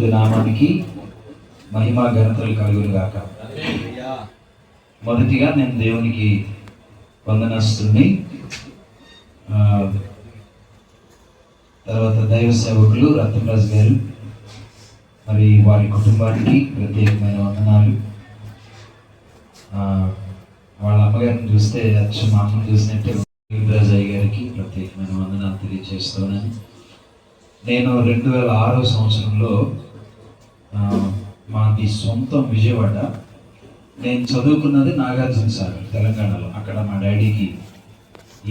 పరిశుద్ధ నామానికి మహిమా ఘనతలు కలుగును గాక. మొదటిగా నేను దేవునికి వందనస్తుని, తర్వాత దైవ సేవకులు రత్నరాజు గారు మరి వారి కుటుంబానికి ప్రత్యేకమైన వందనాలు. వాళ్ళ అమ్మగారిని చూస్తే అచ్చం మా అమ్మని చూసినట్టే రాజయ్య గారికి ప్రత్యేకమైన వందనాలు తెలియజేస్తున్నాను. నేను 2006 సంవత్సరంలో మాది సొంతం విజయవాడ. నేను చదువుకున్నది నాగార్జున సాగర్ తెలంగాణలో. అక్కడ మా డాడీకి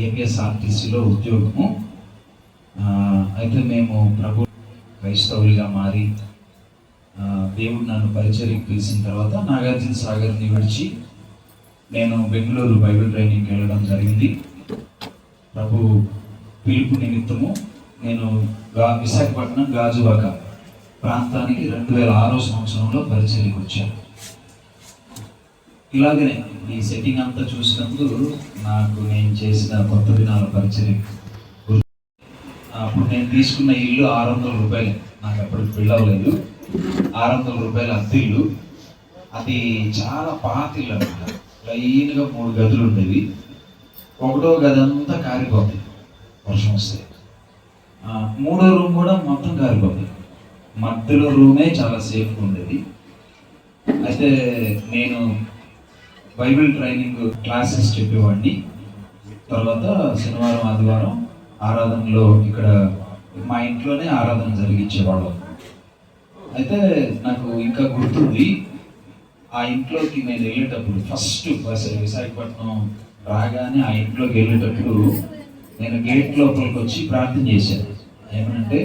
ఏపీఎస్ఆర్టీసీలో ఉద్యోగము. అయితే మేము ప్రభు క్రైస్తవులుగా మారి దేవుడు నన్ను పరిచర్యకు పిలిచిన తర్వాత నాగార్జున సాగర్ని విడిచి నేను బెంగళూరు బైబిల్ ట్రైనింగ్కి వెళ్ళడం జరిగింది. ప్రభు పిలుపు నిమిత్తము నేను విశాఖపట్నం గాజువాక ప్రాంతానికి 2006 సంవత్సరంలో పరిచర్యకు వచ్చాను. ఇలాగనే ఈ సెట్టింగ్ అంతా చూసినప్పుడు నాకు నేను చేసిన కొత్త దినాల పరిచర్య, అప్పుడు నేను తీసుకున్న ఇల్లు 600 రూపాయలు. నాకు అప్పుడు పెళ్ళవలేదు. 600 రూపాయల అద్దెల్లు. అది చాలా పాత ఇల్లు అనమాట. లైన్గా 3 గదులు ఉండేవి. ఒకటో గది అంతా కారిపోతుంది వర్షం వస్తే. 3వ రూమ్ కూడా మొత్తం కారిపోతుంది. మధ్యలో రూమే చాలా సేఫ్గా ఉండేది. అయితే నేను బైబిల్ ట్రైనింగ్ క్లాసెస్ చెప్పేవాడిని. తర్వాత శనివారం ఆదివారం ఆరాధనలో ఇక్కడ మా ఇంట్లోనే ఆరాధన జరిగించేవాళ్ళం. అయితే నాకు ఇంకా గుర్తుంది, ఆ ఇంట్లోకి నేను వెళ్ళేటప్పుడు ఫస్ట్ విశాఖపట్నం రాగానే ఆ ఇంట్లోకి వెళ్ళేటప్పుడు నేను గేట్ లోపలికి వచ్చి ప్రార్థన చేశాను. ఏమనంటే,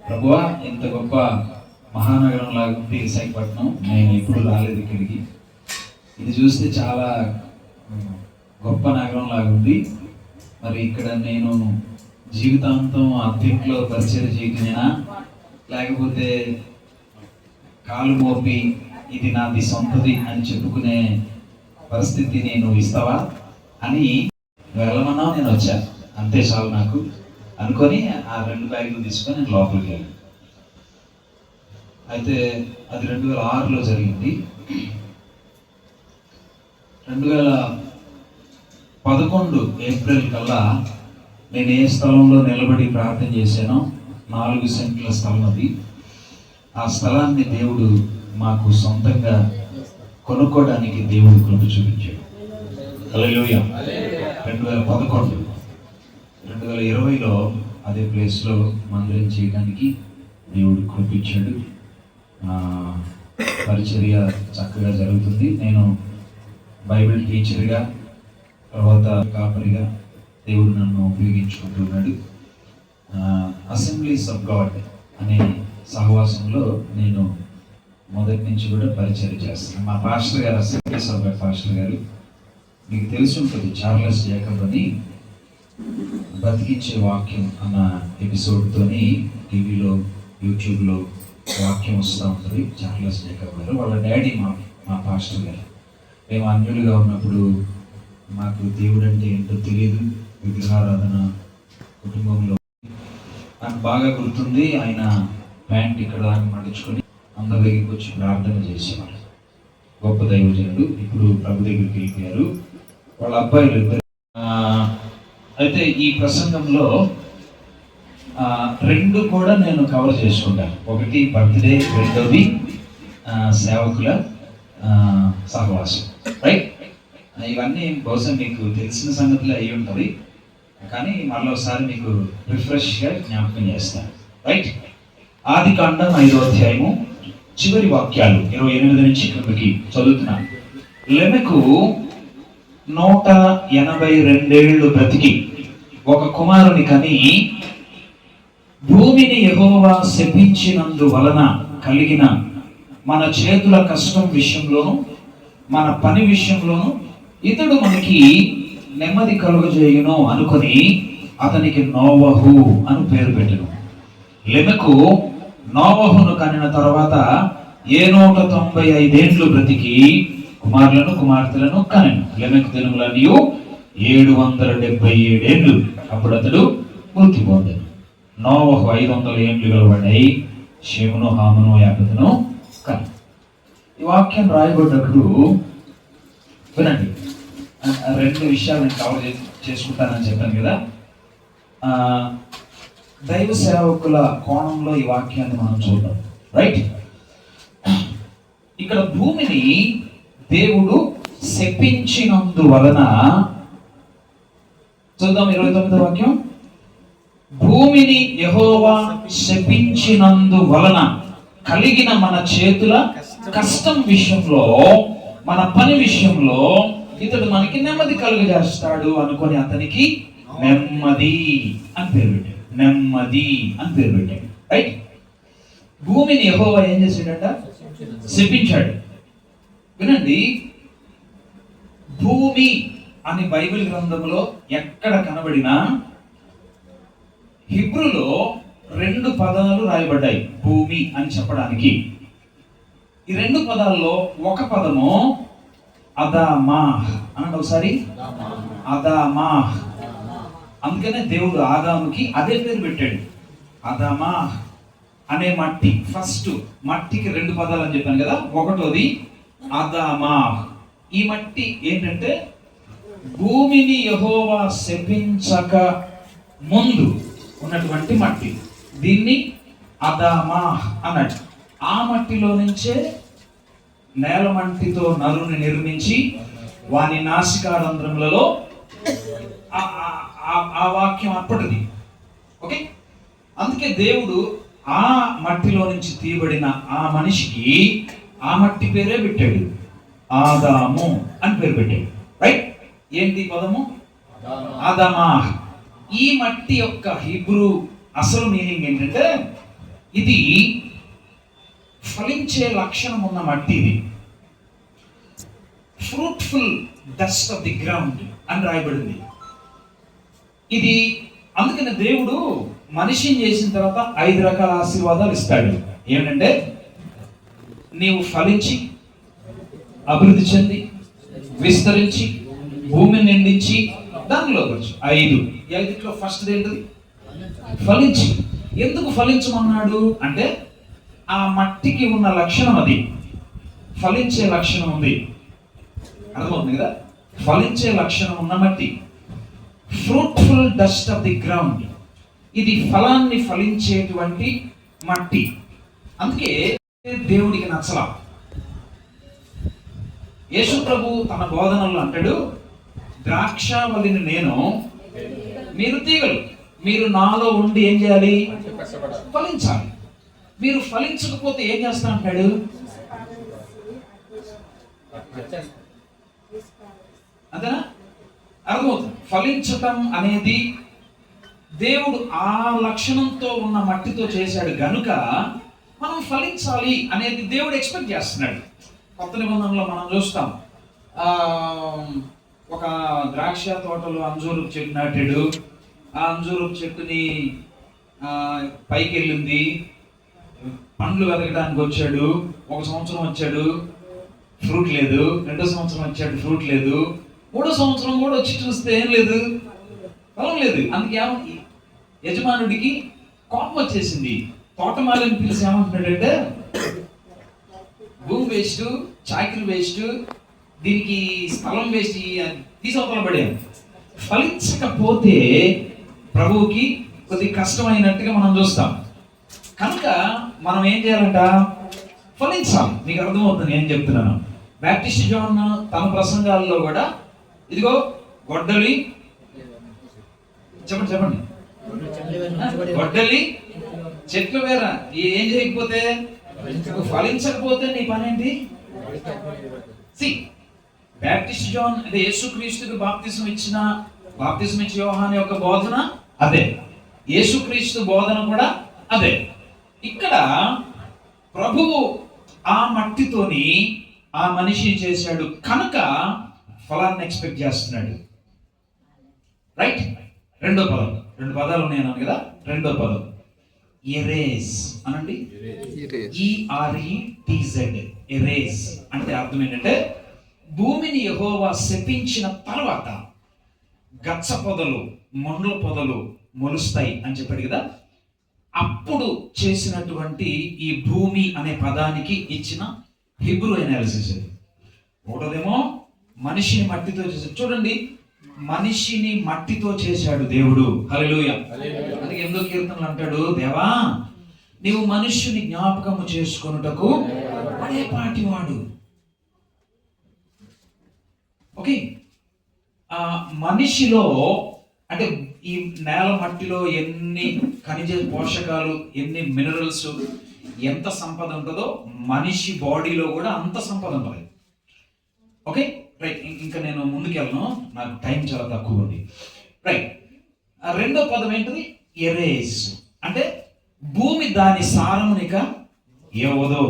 ప్రభువా, ఇంత గొప్ప మహానగరం లాగా ఉంది విశాఖపట్నం, నేను ఎప్పుడు రాలేదు ఇక్కడికి. ఇది చూస్తే చాలా గొప్ప నగరం లాగా ఉంది. మరి ఇక్కడ నేను జీవితాంతం అద్దెంట్లో పరిచయం చేయటమేనా, లేకపోతే కాలు మోపి ఇది నాది సొంతది అని చెప్పుకునే పరిస్థితి నేను ఇస్తావా అని వెళ్ళమన్నా నేను వచ్చాను. అంతే చాలు నాకు అనుకొని ఆ 2 బ్యాగులు తీసుకొని నేను లోపలికి వెళ్ళాను. అయితే అది 2006లో జరిగింది. 2011 ఏప్రిల్ కల్లా నేను ఏ స్థలంలో నిలబడి ప్రార్థన చేశానో 4 సెంట్ల స్థలం అది. ఆ స్థలాన్ని దేవుడు మాకు సొంతంగా కొనుక్కోవడానికి దేవుడు కృప చూపించాడు. హల్లెలూయా. 2011 2020లో అదే ప్లేస్లో మందిరం చేయడానికి దేవుడు కృపించాడు. పరిచర్య చక్కగా జరుగుతుంది. నేను బైబిల్ టీచర్గా, తర్వాత కాపరిగా దేవుడు నన్ను ఉపయోగించుకుంటున్నాడు. అసెంబ్లీస్ ఆఫ్ గాడ్ అనే సహవాసంలో నేను మొదటి నుంచి కూడా పరిచర్య చేస్తున్నాను. మా పాస్టర్ గారు, అసెంబ్లీస్ ఆఫ్ గాడ్ పాస్టర్ గారు, మీకు తెలిసి ఉంటుంది, చార్లెస్ జేకబ్ అని బ్రతికించే వాక్యం అన్న ఎపిసోడ్తోని టీవీలో యూట్యూబ్లో వాక్యం వస్తూ ఉంటుంది. చార్లెస్ జేకబ్ గారు వాళ్ళ డాడీ మా పాస్టర్ గారు. మేము అన్యులుగా ఉన్నప్పుడు మాకు దేవుడు అంటే ఏంటో తెలియదు. విగ్రహారాధన కుటుంబంలో నాకు బాగా గుర్తుంది. ఆయన ప్యాంట్ ఇక్కడ మడించుకొని అందరి దగ్గరికి వచ్చి ప్రార్థన చేసేవాడు. గొప్ప దైవజనుడు. ఇప్పుడు ప్రభు దగ్గరికి వెళ్ళిపోయారు. వాళ్ళ అబ్బాయిలు ఇద్దరు. అయితే ఈ ప్రసంగంలో 2 కూడా నేను కవర్ చేసుకుంటాను. ఒకటి బర్త్డే, రెండోది సేవకుల సహవాసం. రైట్. ఇవన్నీ బహుశా మీకు తెలిసిన సంగతులు అయి ఉంటుంది, కానీ మళ్ళీ ఒకసారి మీకు రిఫ్రెష్గా జ్ఞాపకం చేస్తాను. రైట్. ఆదికాండం 5వ అధ్యాయము చివరి వాక్యాలు 28 నుంచి క్రిందకి చదువుతున్నాను. లెమెకు 182 ఏళ్ళు బ్రతికి ఒక కుమారుని కని భూమిని యెహోవా శపించినందు వలన కలిగిన మన చేతుల కష్టం విషయంలోను మన పని విషయంలోను ఇతడు మనకి నెమ్మది కలుగజేయును అనుకొని అతనికి నోవహు అని పేరు పెట్టెను. లెమెకు నోవహును కనిన తర్వాత 195 ఏళ్ళు బ్రతికి కుమారులను కుమార్తెలను కనెను. లెమెకు దినములన్నీ 777 ఏళ్ళు. అప్పుడు అతడు మృతి పొందెను. నోవహు 500 ఏళ్ళు గలవాడై షేమును హామును యాపెతును కను. ఈ వాక్యం రాయబడ్డప్పుడు వినండి, రెండు విషయాలు నేను కవర్ చేసుకుంటానని చెప్పాను కదా. దైవ సేవకుల కోణంలో ఈ వాక్యాన్ని మనం చూద్దాం. రైట్, ఇక్కడ భూమిని దేవుడు శపించినందువలన, చూద్దాం 29వ వాక్యం. భూమిని యెహోవా శపించినందువలన కలిగిన మన చేతుల కష్టం విషయంలో, మన పని విషయంలో ఇతడు మనకి నెమ్మది కలుగజేస్తాడు అనుకొని అతనికి నెమ్మది అని పేరు పెట్టాడు. నెమ్మది అని పేరు పెట్టాడు. రైట్, భూమిని యెహోవా ఏం చేశాడంట? శపించాడు. వినండి, భూమి అని బైబిల్ గ్రంథంలో ఎక్కడ కనబడినా హిబ్రూలో 2 పదాలు రాయబడ్డాయి భూమి అని చెప్పడానికి. ఈ 2 పదాల్లో ఒక పదము అదామా అనండి ఒకసారి, అదామా. అందుకనే దేవుడు ఆదాముకి అదే పేరు పెట్టాడు, అదామా అనే మట్టి. ఫస్ట్ మట్టికి 2 పదాలు అని చెప్పాను కదా. ఒకటోది అదామా. ఈ మట్టి ఏంటంటే భూమిని యెహోవా శపించక ముందు ఉన్నటువంటి మట్టి. దీన్ని అదామా అన్నాడు. ఆ మట్టిలో నుంచే నేల మట్టితో నరుని నిర్మించి వాని నాసికారంధ్రములలో, ఆ వాక్యం అప్పటిది. ఓకే, అందుకే దేవుడు ఆ మట్టిలో నుంచి తీయబడిన ఆ మనిషికి ఆ మట్టి పేరే పెట్టాడు, ఆదాము అని పేరు పెట్టాడు. రైట్, ఏంటి పదము? ఆదామా. ఈ మట్టి యొక్క హీబ్రూ అసలు మీనింగ్ ఏంటంటే ఇది ఫలించే లక్షణం ఉన్న మట్టి. ఇది fruitful dust of the ground అని రాయబడింది. ఇది అందుకని దేవుడు మనిషిని చేసిన తర్వాత 5 రకాల ఆశీర్వాదాలు ఇస్తాడు. ఏమిటంటే నీవు ఫలించి, అభివృద్ధి చెంది, విస్తరించి, భూమిని నిండించి దానిలో వచ్చు. 5. ఈ 5లో ఫస్ట్ ఏంటిది? ఫలించి. ఎందుకు ఫలించమన్నాడు అంటే ఆ మట్టికి ఉన్న లక్షణం అది, ఫలించే లక్షణం ఉంది. అర్థమవుతుంది కదా? ఫలించే లక్షణం ఉన్న మట్టి, fruitful dust of the ground. ఇది ఫలాన్ని ఫలించేటువంటి మట్టి. అందుకే దేవుడికి నచ్చలా. యేసు ప్రభు తన బోధనలో అంటాడు, ద్రాక్షావల్లిని నేను, మీరు తీగలు. మీరు నాలో ఉండి ఏం చేయాలి? ఫలించాలి. మీరు ఫలించకపోతే ఏం చేస్తా అంటాడు? అంతేనా? అర్థమవుతుంది. ఫలించటం అనేది దేవుడు ఆ లక్షణంతో ఉన్న మట్టితో చేశాడు గనుక మనం ఫలించాలి అనేది దేవుడు ఎక్స్పెక్ట్ చేస్తున్నాడు. కొత్త నిబంధనలో మనం చూస్తాం, ఒక ద్రాక్ష తోటలో అంజూరు చెట్టు నాటాడు. ఆ అంజూరు చెట్టుని పైకి వెళ్ళింది, పండ్లు వెతకడానికి వచ్చాడు. 1 సంవత్సరం వచ్చాడు, ఫ్రూట్ లేదు. 2వ సంవత్సరం వచ్చాడు, ఫ్రూట్ లేదు. 3వ సంవత్సరం కూడా వచ్చి చూస్తే ఏం లేదు, ఫలం లేదు. అందుకే యజమానుడికి కోపం వచ్చేసింది. తోటమాలిని పిలిచి ఏమంటున్నాడంటే, భూమి వేస్ట్, చాకిరి వేస్ట్, దీనికి స్థలం వేస్ట్, తీసవతల పడాను. ఫలించకపోతే ప్రభువుకి కొద్ది కష్టమైనట్టుగా మనం చూస్తాం. కనుక మనం ఏం చేయాలంట? ఫలించాలి. మీకు అర్థమవుతుంది ఏం చెప్తున్నాను. బ్యాప్టిస్ట్ జాన్ తన ప్రసంగాల్లో కూడా ఇదిగో గొడ్డలి, చెప్పండి, గొడ్డలి చెట్లు వేర, ఏం చేయకపోతే, ఫలించకపోతే నీ పని ఏంటి? బ్యాప్టిస్ట్ జాన్ అంటే యేసుక్రీస్తుకి బాప్తిసం ఇచ్చే యోహాను యొక్క బోధన అదే, యేసుక్రీస్తు బోధన కూడా అదే. ఇక్కడ ప్రభువు ఆ మట్టితోని ఆ మనిషిని చేశాడు కనుక ఫలాన్ని ఎక్స్పెక్ట్ చేస్తున్నాడు. రైట్, 2వ పదం, 2 పదాలు ఉన్నాయన్నాను కదా. 2వ పదం ఎరేజ్ అనండి. ERETZ, ఎరేజ్ అంటే అర్థం ఏంటంటే భూమిని యెహోవా శపించిన తర్వాత గచ్చ పొదలు, మొండ్ల పొదలు మొలుస్తాయి అని చెప్పాడు కదా. అప్పుడు చేసినటువంటి ఈ భూమి అనే పదానికి ఇచ్చిన హిబ్రూ ఎనాలిసిస్ ఇది. ఒకటోదేమో మనిషిని మట్టితో చేశాడు. చూడండి, మనిషిని మట్టితో చేశాడు దేవుడు. హల్లెలూయా. అందుకే ఎందుకు కీర్తనలు అంటాడు, దేవా నీవు మనుష్యుని జ్ఞాపకము చేసుకొనుటకు అదే పాటివాడు. ఓకే, మనిషిలో అంటే ఈ నేల మట్టిలో ఎన్ని ఖనిజ పోషకాలు, ఎన్ని మినరల్స్, ఎంత సంపద ఉంటుందో మనిషి బాడీలో కూడా అంత సంపద ఉంటుంది. ఓకే రైట్, ఇంకా నేను ముందుకెళ్ళను, నాకు టైం చాలా తక్కువ ఉంది. రైట్, రెండో పదం ఏంటిది, ఎరేజ్. అంటే భూమి దాని సారమునిక ఏవదో.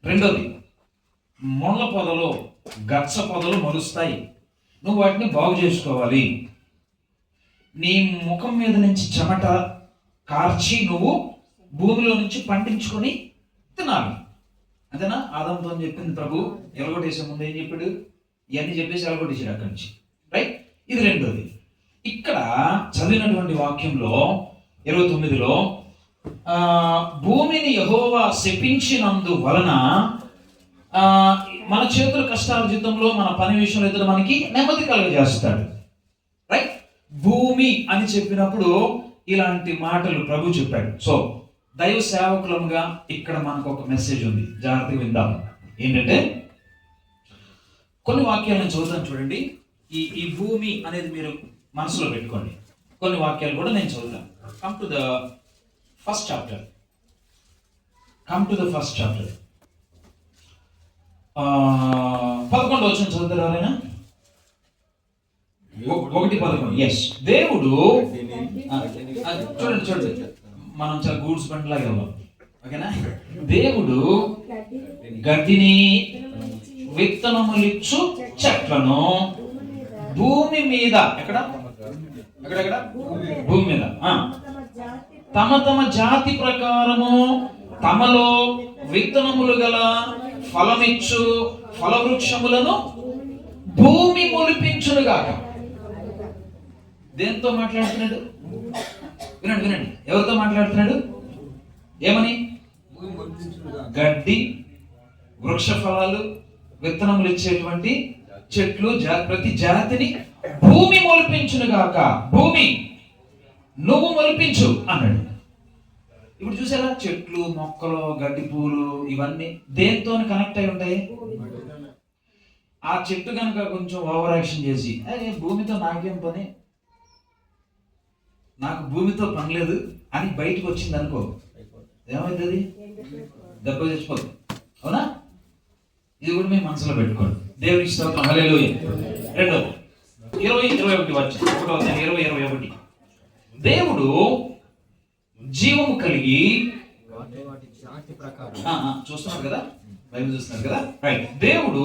రెండోది, ముళ్ళ పొదలు గచ్చ పొదలు మొలుస్తాయి, నువ్వు వాటిని బాగు చేసుకోవాలి. నీ ముఖం మీద నుంచి చెమట కార్చి నువ్వు భూమిలో నుంచి పండించుకొని తినాలి. అంతేనా? ఆదాంతో చెప్పింది ప్రభు. ఎలగొట్టేసే ముందు ఏం చెప్పాడు? ఇవన్నీ చెప్పేసి ఎలగొట్టేసాడు అక్కడి నుంచి. రైట్, ఇది రెండోది. ఇక్కడ చదివినటువంటి వాక్యంలో 29లో భూమిని యెహోవా శపించినందు వలన మన చేతుల కష్టార్జితంలో మన పని విషయంలో ఇతడు మనకి నెమ్మది కలుగజేస్తాడు. రైట్, భూమి అని చెప్పినప్పుడు ఇలాంటి మాటలు ప్రభు చెప్పాడు. సో దైవ సేవకులంగా ఇక్కడ మనకు ఒక మెసేజ్ ఉంది, జాగ్రత్తగా విందాం. ఏంటంటే కొన్ని వాక్యాలను చదువుతాను చూడండి. ఈ భూమి అనేది మీరు మనసులో పెట్టుకోండి. కొన్ని వాక్యాలు కూడా నేను చదువుతాను. Come to the first chapter. 11 వచ్చిన చదువుతారు ఎవరైనా? 1:11. ఎస్, దేవుడు చూడండి, మనం చాలా గూడ్స్ బండి లాగా వెళ్దాం. ఓకేనా? దేవుడు గడ్డిని విత్తనములిచ్చు చెట్లను భూమి మీద ఎక్కడెక్కడ భూమి మీద తమ తమ జాతి ప్రకారము తమలో విత్తనములు గల ఫలమిచ్చు ఫలవృక్షములను భూమి మొలిపించునుగాక. దేంతో మాట్లాడుతున్నాడు? వినండి, ఎవరితో మాట్లాడుతున్నాడు? ఏమని? గడ్డి, వృక్ష ఫలాలు, విత్తనములు ఇచ్చేటువంటి చెట్లు, ప్రతి జాతిని భూమి మొలిపించునుగాక. భూమి నువ్వు మొలిపించు అన్నాడు. ఇప్పుడు చూసారా, చెట్లు, మొక్కలు, గడ్డి పూలు ఇవన్నీ దేంతో కనెక్ట్ అయి ఉంటాయి? ఆ చెట్టు కనుక కొంచెం ఓవర్ యాక్షన్ చేసి భూమితో నాకేం పని, నాకు భూమితో పని లేదు అని బయటకు వచ్చింది అనుకో, ఏమవుతుంది? దెబ్బ చచ్చిపోతుంది. అవునా? ఇది కూడా మీ మనసులో పెట్టుకోండి. దేవునికి స్తోత్రం. హల్లెలూయా. రెండోది 20:21 వచ్చింది. 20:21. దేవుడు జీవము కలిగి, చూస్తున్నారు కదా, బైబిల్ చూస్తున్నారు కదా, రైట్. దేవుడు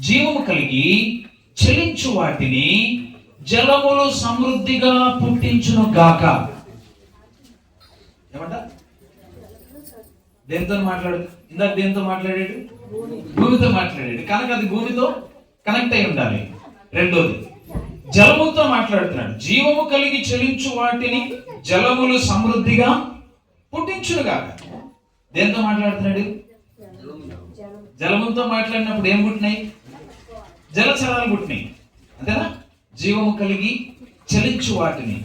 జీవము కలిగి చెలించు వాటిని జలములు సమృద్ధిగా పుట్టించును గాక. ఏమంట? దేంతో మాట్లాడు? ఇందాక దేంతో మాట్లాడాడు? భూమితో మాట్లాడాడు. కనుక అది భూమితో కనెక్ట్ అయి ఉండాలి. రెండోది, జలముతో మాట్లాడుతున్నాడు. జీవము కలిగి చెలించు వాటిని జలములు సమృద్ధిగా పుట్టించునుగాక. దేంతో మాట్లాడుతున్నాడు? జలముతో మాట్లాడినప్పుడు ఏం పుట్టినాయి? జలచరాలు పుట్టినాయి. అంతేనా? జీవము కలిగి చలించు వాటిని.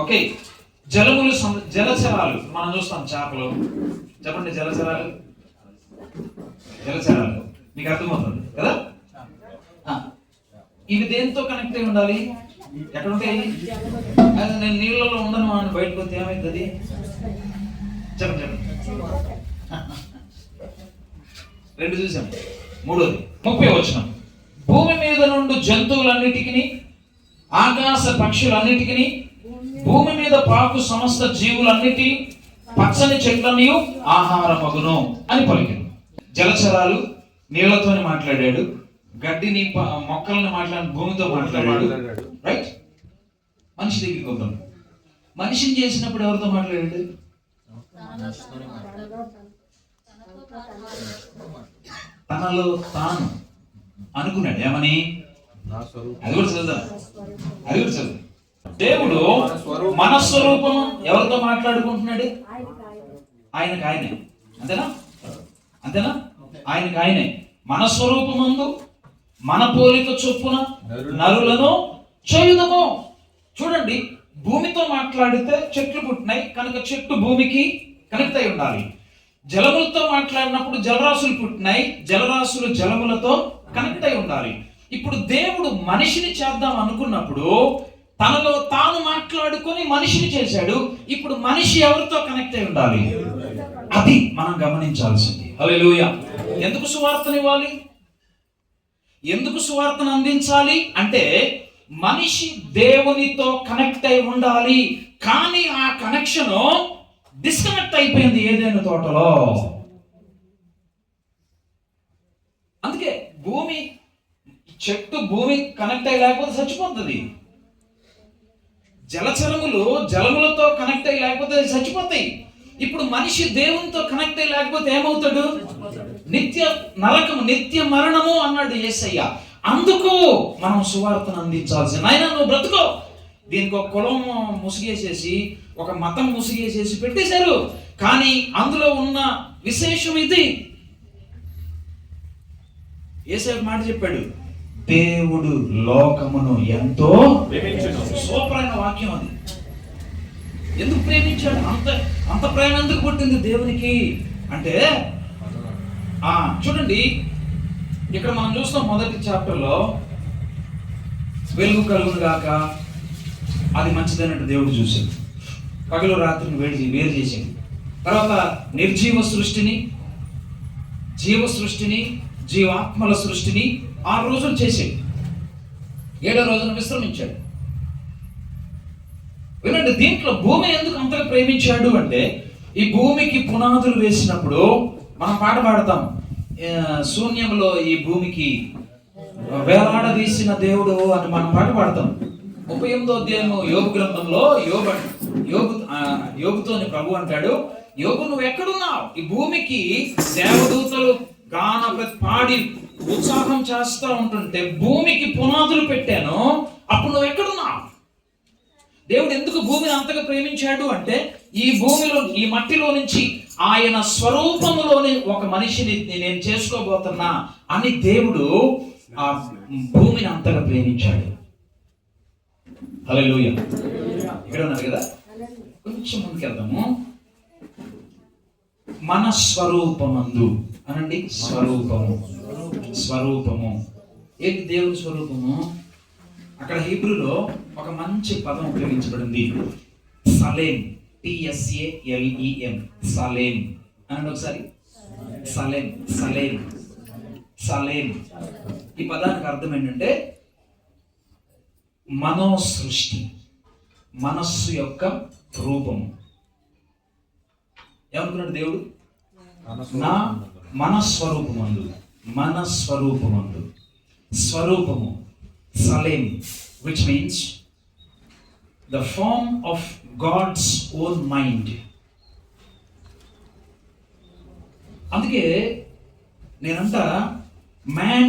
ఓకే, జలములు జలచరాలు మనం చూస్తాం. చేపలు, చెప్పండి, జలచరాలు మీకు అర్థమవుతుంది కదా? ఇవి దేంతో కనెక్ట్ అయి ఉండాలి? ఎక్కడ ఉంటాయి? నేను నీళ్ళలో ఉండను అని బయటకు వస్తే ఏమవుతుంది? చెప్పండి. రెండు చూసాం. మూడోది 30 వచనం. భూమి మీద నుండి జంతువులన్నిటికీ, ఆకాశ పక్షులన్నిటికీ, భూమి మీద పాకు సమస్త జీవులన్నిటి, పచ్చని చెట్లన్నీ ఆహారమగును అని పలికాడు. జలచరాలు నీళ్లతోని మాట్లాడాడు, గడ్డిని మొక్కలను మాట్లాడి భూమితో మాట్లాడాడు. రైట్. మనిషి దగ్గరికి వద్దాం. మనిషిని చేసినప్పుడు ఎవరితో మాట్లాడాడు? తనలో తాను అనుకున్నాడు. ఏమని? అది కూడా చదువు. దేవుడు మన స్వరూపము ఎవరితో మాట్లాడుకుంటున్నాడు? ఆయనకు ఆయనే. అంతేనా? అంతేనా? ఆయనకు ఆయనే. మన స్వరూపమందు మన పోలిక చొప్పున నరులను చేయుదము. చూడండి, భూమితో మాట్లాడితే చెట్లు పుట్టినాయి కనుక చెట్టు భూమికి కనెక్ట్ అయి ఉండాలి. జలములతో మాట్లాడినప్పుడు జలరాశులు పుట్టినాయి, జలరాశులు జలములతో కనెక్ట్ అయి ఉండాలి. ఇప్పుడు దేవుడు మనిషిని చేద్దాం అనుకున్నప్పుడు తనలో తాను మాట్లాడుకొని మనిషిని చేశాడు. ఇప్పుడు మనిషి ఎవరితో కనెక్ట్ అయి ఉండాలి? అది మనం గమనించాల్సింది. హల్లెలూయా. ఎందుకు సువార్తనివ్వాలి? ఎందుకు సువార్తను అందించాలి అంటే మనిషి దేవునితో కనెక్ట్ అయి ఉండాలి. కానీ ఆ కనెక్షన్ డిస్కనెక్ట్ అయిపోయింది ఏదైనా తోటలో. అందుకే చెట్టు భూమి కనెక్ట్ అయ్యి లేకపోతే చచ్చిపోతుంది. జలచరములు జలములతో కనెక్ట్ అయ్యి లేకపోతే చచ్చిపోతాయి. ఇప్పుడు మనిషి దేవునితో కనెక్ట్ అయ్యి లేకపోతే ఏమవుతాడు? నిత్య నరకము, నిత్య మరణము అన్నాడు యేసయ్య. అందుకు మనం సువార్తను అందించాల్సింది. ఆయన నువ్వు బ్రతుకో. దీనికి ఒక కులం ముసిగేసేసి, ఒక మతం ముసిగేసేసి పెట్టేశారు. కానీ అందులో ఉన్న విశేషం ఇది. యేసయ్య మాట చెప్పాడు, దేవుడు లోకమును ఎంతో ప్రేమించాడు. సూపర్ అయిన వాక్యం అది. ఎందుకు ప్రేమించాడు? అంత ప్రేమ ఎందుకు పుట్టింది దేవునికి అంటే చూడండి, ఇక్కడ మనం చూస్తాం మొదటి చాప్టర్లో వెలుగు కలుగును గాక, అది మంచిదన్నట్టు దేవుడు చూశాడు. పగలు రాత్రిని వేరు చేసింది. తర్వాత నిర్జీవ సృష్టిని, జీవ సృష్టిని, జీవాత్మల సృష్టిని 6 రోజులు చేసాడు. 7వ రోజున విశ్రమించాడు. వినండి, దీంట్లో భూమిని ఎందుకు అంతగా ప్రేమించాడు అంటే ఈ భూమికి పునాదులు వేసినప్పుడు మనం పాట పాడతాం, శూన్యంలో ఈ భూమికి వేలాడదీసిన దేవుడు అని మనం పాట పాడతాం. 38వ అధ్యాయము యోబు గ్రంథంలో యోబుతోని ప్రభు అంటాడు, యోబు నువ్వు ఎక్కడున్నావు? ఈ భూమికి దేవదూతలు గాన పాడి ఉత్సాహం చేస్తూ ఉంటుంటే భూమికి పునాదులు పెట్టాను, అప్పుడు నువ్వు ఎక్కడున్నావు? దేవుడు ఎందుకు భూమిని అంతగా ప్రేమించాడు అంటే ఈ భూమిలో, ఈ మట్టిలో నుంచి ఆయన స్వరూపములోని ఒక మనిషిని నేను చేసుకోబోతున్నా అని దేవుడు ఆ భూమిని అంతగా ప్రేమించాడు. హల్లెలూయా. ఇక్కడ ఉన్నారు కదా, కొంచెం ముందుకెళ్దాము. మన స్వరూపమందు అనండి. స్వరూపము ఏంటి? దేవుని స్వరూపము. అక్కడ హీబ్రూలో ఒక మంచి పదం ఉపయోగించబడింది, సలేం. TSALEM, సలేం అనండి ఒకసారి. సలేం. ఈ పదానికి అర్థం ఏంటంటే మనోసృష్టి, మనస్సు యొక్క రూపము. ఏమనుకున్నాడు దేవుడు? మన స్వరూపమందు స్వరూపము, Salem, which means the form of God's own mind. అందుకే నేనంతా man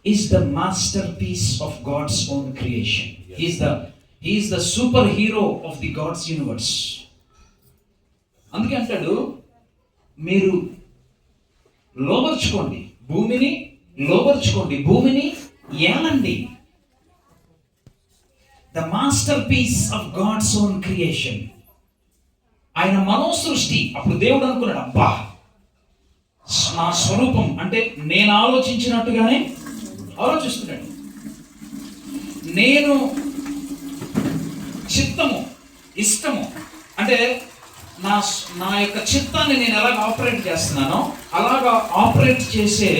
is the masterpiece of God's own creation. He is the superhero of the God's universe. అందుకే అంటాడు, మీరు లోబర్చుకోండి, భూమిని ఏలండి. The masterpiece of God's own creation. ఆయన మనోసృష్టి. అప్పుడు దేవుడు అనుకున్నాడు, అబ్బా నా స్వరూపం అంటే నేను ఆలోచించినట్టుగానే ఆలోచిస్తున్నాడు. నేను ఇష్టము అంటే నా యొక్క చిత్తాన్ని నేను ఎలాగ ఆపరేట్ చేస్తున్నానో అలాగా ఆపరేట్ చేసే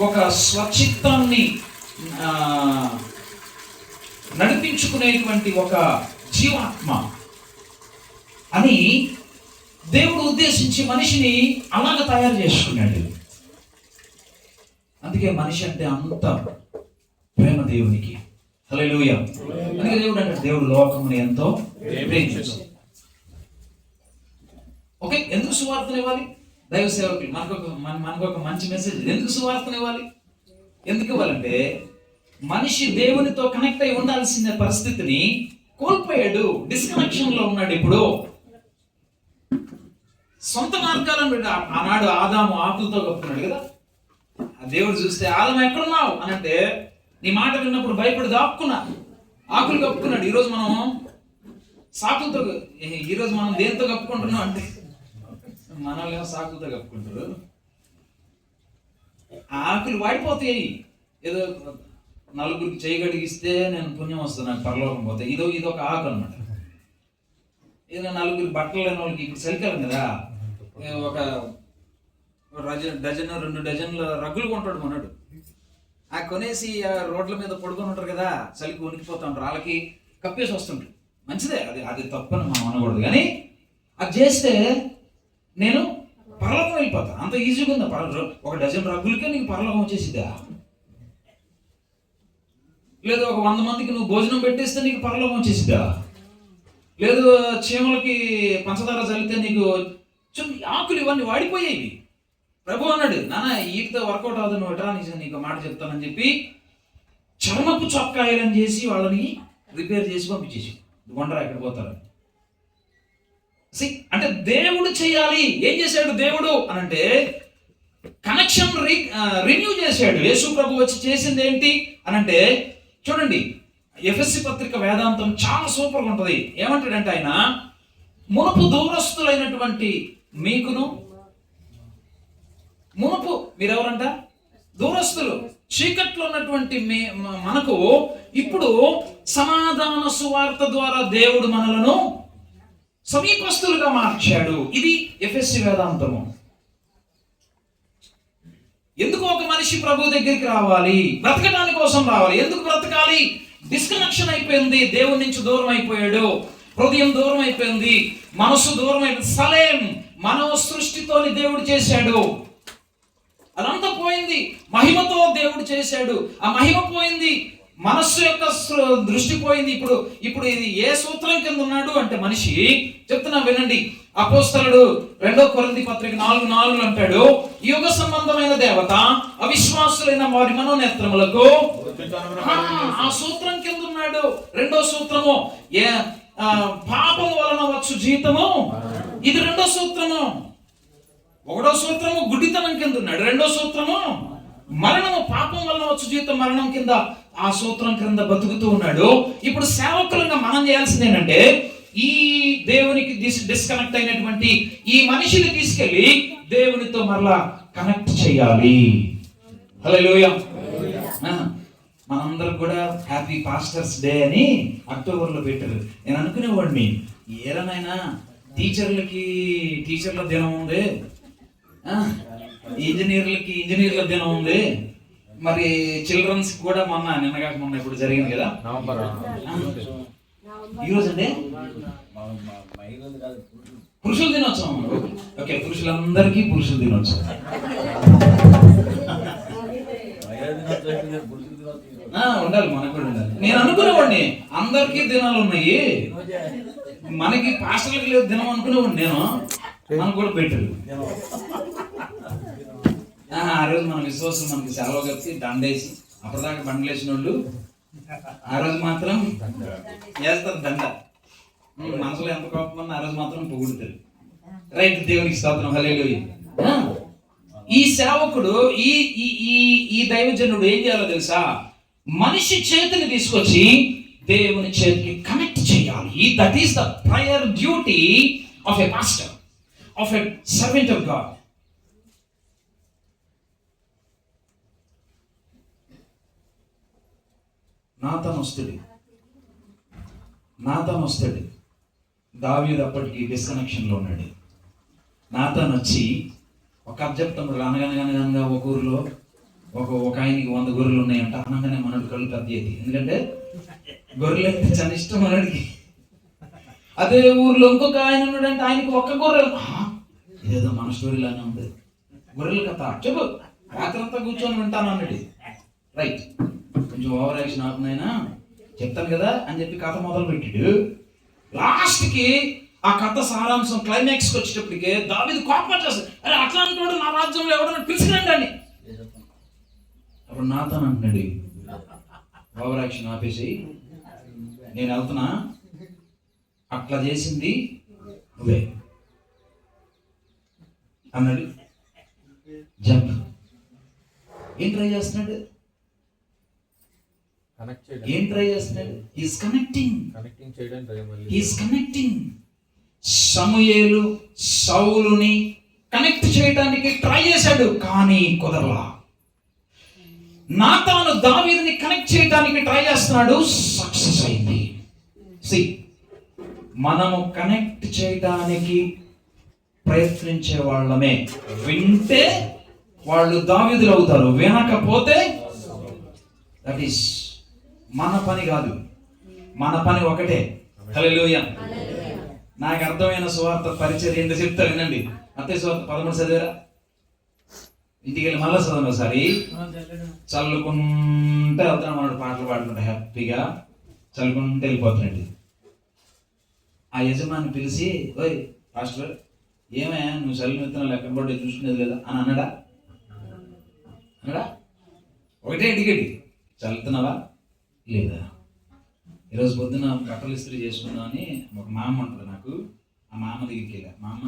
ఒక స్వచిత్తాన్ని నడిపించుకునేటువంటి ఒక జీవాత్మ అని దేవుడు ఉద్దేశించి మనిషిని అలాగ తయారు చేసుకున్నాడు. అందుకే మనిషి అంటే అంత ప్రేమ దేవునికి. హల్లెలూయా. అందుకే దేవుడు అంటే దేవుడు లోకముని ఎంతో ప్రేమించాడు. ఓకే, ఎందుకు సువార్తను ఇవ్వాలి? దైవ సేవకులు మనకు ఒక మంచి మెసేజ్. ఎందుకు సువార్తను ఇవ్వాలి? ఎందుకు ఇవ్వాలంటే మనిషి దేవునితో కనెక్ట్ అయి ఉండాల్సిన పరిస్థితిని కోల్పోయాడు, డిస్కనెక్షన్ లో ఉన్నాడు. ఇప్పుడు సొంత మార్గాలను ఆనాడు ఆదాము ఆకులతో కప్పుకున్నాడు కదా. ఆ దేవుడు చూస్తే ఆదాము ఎక్కడున్నావు అని అంటే, నీ మాట విన్నప్పుడు భయపడి దాక్కున్నా, ఆకులు కప్పుకున్నాడు. ఈరోజు మనం సాకులతో, ఈరోజు మనం దేంతో కప్పుకుంటున్నాం అంటే, మనల్ని సాకులతో కప్పుకుంటారు. ఆకులు వాడిపోతాయి. ఏదో నలుగురికి చేయగడిగిస్తే నేను పుణ్యం వస్తుంది, నాకు పరలోకం పోతాయి. ఇదొక ఆకు అనమాట. ఏదో నలుగురికి బట్టలు లేని వాళ్ళకి ఇప్పుడు చలికాలం కదా, ఒక డజన్ 2 డజన్ల రగ్గులు కొంటాడు మనడు. ఆ కొనేసి రోడ్ల మీద పడుకొని ఉంటారు కదా, చలికి వణికిపోతా ఉంటారు, వాళ్ళకి కప్పేసి వస్తుంటారు. మంచిదే, అది తప్పని మనం అనకూడదు. కానీ అది చేస్తే నేను పరలోకం వెళ్ళిపోతా. అంత ఈజీగా ఉందా? ఒక డజన్ రగ్గులకే నీకు పరలోకం వచ్చేసిద్దా? లేదు ఒక 100 మందికి నువ్వు భోజనం పెట్టేస్తే నీకు పరలోకం వచ్చేసిద్దా? లేదు చీమలకి పంచదార చల్లితే నీకు ఆకులు ఇవన్నీ వాడిపోయేవి. ప్రభు అన్నాడు, నాన్న వీటితో వర్కౌట్ అవుతుంది, నువ్వు ఎట్రా నీకు మాట చెప్తానని చెప్పి చర్మపు చొక్కాయలని చేసి వాళ్ళని రిపేర్ చేసి పంపించేసి కొండరా ఎక్కడ పోతారు. అంటే దేవుడు చేయాలి. ఏం చేశాడు దేవుడు అని అంటే, కనెక్షన్ రిన్యూ చేశాడు. యేసు ప్రభు వచ్చి చేసింది ఏంటి అని అంటే, చూడండి ఎఫెసీ పత్రిక వేదాంతం చాలా సూపర్గా ఉంటుంది. ఏమంటాడంటే ఆయన, మునుపు దూరస్తులైనటువంటి మీకును, మునుపు మీరెవరంట? దూరస్తులు, చీకట్లో ఉన్నటువంటి మనకు ఇప్పుడు సమాధాన సువార్త ద్వారా దేవుడు మనలను సమీపస్తులుగా మార్చాడు. ఇది ఎఫెసీ వేదాంతము. ఎందుకు ఒక మనిషి ప్రభు దగ్గరికి రావాలి? బ్రతకడానికి కోసం రావాలి. ఎందుకు బ్రతకాలి? డిస్కనెక్షన్ అయిపోయింది, దేవుడి నుంచి దూరం అయిపోయాడు, హృదయం దూరం అయిపోయింది, మనసు దూరం అయిపోయింది. సలేం మనో సృష్టితోని దేవుడు చేశాడు, అదంతా పోయింది. మహిమతో దేవుడు చేశాడు, ఆ మహిమ పోయింది, మనస్సు యొక్క దృష్టి పోయింది. ఇప్పుడు ఇది ఏ సూత్రం కింద ఉన్నాడు అంటే మనిషి, చెప్తున్నా వినండి. అపోస్తలుడు 2 కొరింథీ పత్రిక 4:4 అంటాడు, యుగ సంబంధమైన దేవత అవిశ్వాసులైన వారి మనోనేత్రములకు, ఆ సూత్రం కింద ఉన్నాడు. 2వ సూత్రము పాపం వలన వచ్చు జీతము, ఇది 2వ సూత్రము. 1వ సూత్రము గుడ్డితనం కింద ఉన్నాడు, 2వ సూత్రము మరణము, పాపం వలన వచ్చు జీతం మరణం కింద, ఆ సూత్రం కింద బతుకుతూ ఉన్నాడు. ఇప్పుడు సేవకులంగా మనం చేయాల్సింది ఏంటంటే, ఈ దేవునికి డిస్కనెక్ట్ అయినటువంటి ఈ మనిషిని తీసుకెళ్లి దేవునితో మరలా కనెక్ట్ చేయాలి. హల్లెలూయా. మనందరికి కూడా హ్యాపీ పాస్టర్స్ డే అని అక్టోబర్లో పెట్టారు. నేను అనుకునేవాడిని, ఏరనైనా టీచర్ల దినం ఉంది, ఇంజనీర్ల దినం ఉంది, మరి చిల్డ్రన్స్ కూడా నిన్నగాక ఇప్పుడు జరిగింది కదా ఈరోజు అంటే పురుషుల దినోత్సవం. ఓకే, పురుషులందరికీ పురుషుల దినోత్సవం. ఉండాలి, మనకు కూడా ఉండాలి. నేను అనుకునేవాడిని అందరికీ దినాలు ఉన్నాయి, మనకి పాస్టర్లకు లేదు దినం అనుకునేవాడిని నేను. మనకు కూడా పెట్టరు. ఆ రోజు మన విశ్వాసం మనకి సెలవు కప్పి దండేసి, అప్పటిదాకా బండ్లు వేసిన వాళ్ళు ఆ రోజు మాత్రం వేస్తారు దండ. మనసులో ఎంత కోపం ఉన్నా ఆ రోజు మాత్రం పొగుడుతారు. రైట్, దేవునికి స్తోత్రం. హల్లెలూయా. ఈ సేవకుడు, ఈ దైవజనుడు ఏం చేయాలో తెలుసా? మనిషి చేతిని తీసుకొచ్చి దేవుని చేతికి కనెక్ట్ చేయాలి. That is the prayer duty of a pastor, of a servant of God. నాతాను వస్తాడు. దావీదు అప్పటికి డిస్కనెక్షన్లో ఉన్నాడు. నాతాను వచ్చి ఒక అబ్జెక్ట్ అనగనగా ఒక ఊరిలో ఒక ఆయనకి 100 గొర్రెలు ఉన్నాయంట. అనగానే మనడు కళ్ళు పెద్దది, ఎందుకంటే గొర్రెలు అయితే చాలా ఇష్టం మనడికి. అదే ఊర్లో ఇంకొక ఆయన ఉన్నాడంటే ఆయనకి 1 గొర్రెలు. ఇదేదో మన స్టోరీలానే ఉంది, గొర్రెలు కథ చెప్పు, రాత్రంతా కూర్చొని వింటాను అన్నాడు. రైట్, కొంచెం ఓవర్ యాక్షన్ అవుతుందైనా చెప్తాను కదా అని చెప్పి కథ మొదలు పెట్టాడు. లాస్ట్కి ఆ కథ సారాంశం క్లైమాక్స్కి వచ్చేటప్పటికే దావీదు కోపం వచ్చేస్తాడు. అరే అట్లా అంటున్నాడు, నా రాజ్యంలో ఎవడన్నా పిలిచిరండి అని. అప్పుడు నాతాను అంటున్నాడు, ఓవర్ యాక్షన్ ఆపేసి నేను వెళ్తున్నా, అట్లా చేసింది నువ్వే అన్నాడు. జంప్. ఏం ట్రై చేస్తున్నాడు? ఏం ట్రై చేస్తున్నాడు? Is connecting. సమూయేలు సౌలుని కనెక్ట్ చేయడానికి ట్రై చేశాడు, కానీ కుదరలా. నాతాను దావీదుని కనెక్ట్ చేయడానికి ట్రై చేస్తున్నాడు, సక్సెస్ అయింది. మనము కనెక్ట్ చేయడానికి ప్రయత్నించే వాళ్ళమే. వింటే వాళ్ళు దావీదులు అవుతారు, వినకపోతే దట్ ఈస్ మన పని కాదు. మన పని ఒకటే. హల్లెలూయా. నాకు అర్థమైన సువార్త పరిచయం ఏంటో చెప్తా వినండి. మత్తయి సువార్త 13 చదివారా? ఇంటికి వెళ్ళి మళ్ళా చదవండి ఒకసారి. చల్లుకుంటే వెళ్తాను, మనోడు పాటలు పాడుకుంటా హ్యాపీగా చల్లుకుంటే వెళ్ళిపోతున్నాడు. ఆ యజమాని పిలిచి, ఓయ్ పాస్టర్, ఏమయ్యా నువ్వు చల్లిన విత్తనాలు ఎక్కడ పడ్డా చూసుకునేది లేదా అని అన్నాడా? ఒకటే ఇంటికి చల్లుతున్నావా లేదా? ఈరోజు పొద్దున బట్టలు ఇస్త్రీ చేసుకుందామని ఒక మామ ఉంటుంది నాకు. ఆ మామ దగ్గరికి వెళ్ళా. మామ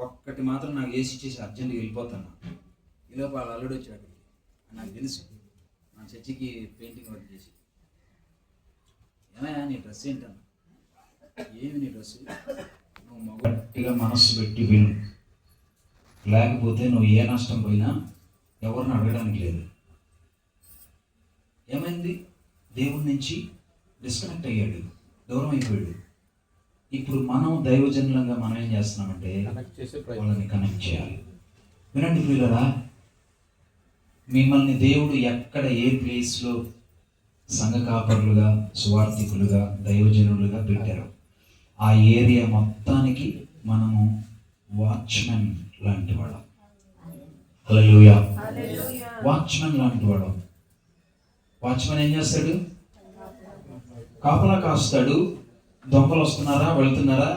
ఒక్కటి మాత్రం నాకు వేసి ఇచ్చేసి అర్జెంట్గా వెళ్ళిపోతాను. ఈలోపు వాళ్ళ అల్లుడు వచ్చాడు అక్కడికి. నాకు తెలుసు, నా చర్చికి పెయింటింగ్ వర్క్ చేసి. ఏమయ్యా నీ డ్రెస్ ఏంటన్నా? ఏమి నీ డ్రెస్? నువ్వు గట్టిగా మనస్సు పెట్టి విను, లేకపోతే నువ్వు ఏ నష్టం పోయినా ఎవరిని అడగడానికి లేదు. ఏమైంది? దేవుడి నుంచి డిస్కనెక్ట్ అయ్యాడు, దూరం అయిపోయాడు. ఇప్పుడు మనం దైవజనులంగా మనం ఏం చేస్తున్నామంటే వాళ్ళని కనెక్ట్ చేయాలి. వినండి ప్రియులారా, మిమ్మల్ని దేవుడు ఎక్కడ ఏ ప్లేస్లో సంఘ కాపరులుగా, సువార్థికులుగా, దైవజనులుగా పెట్టారు, ఆ ఏరియా మొత్తానికి మనము వాచ్మెన్ లాంటి వాళ్ళం. హల్లెలూయా. వాచ్మెన్ లాంటి వాడు. వాచ్మెన్ ఏం చేస్తాడు? కాపలా కాస్తాడు. దొంగలు వస్తున్నారా, వెళ్తున్నారా,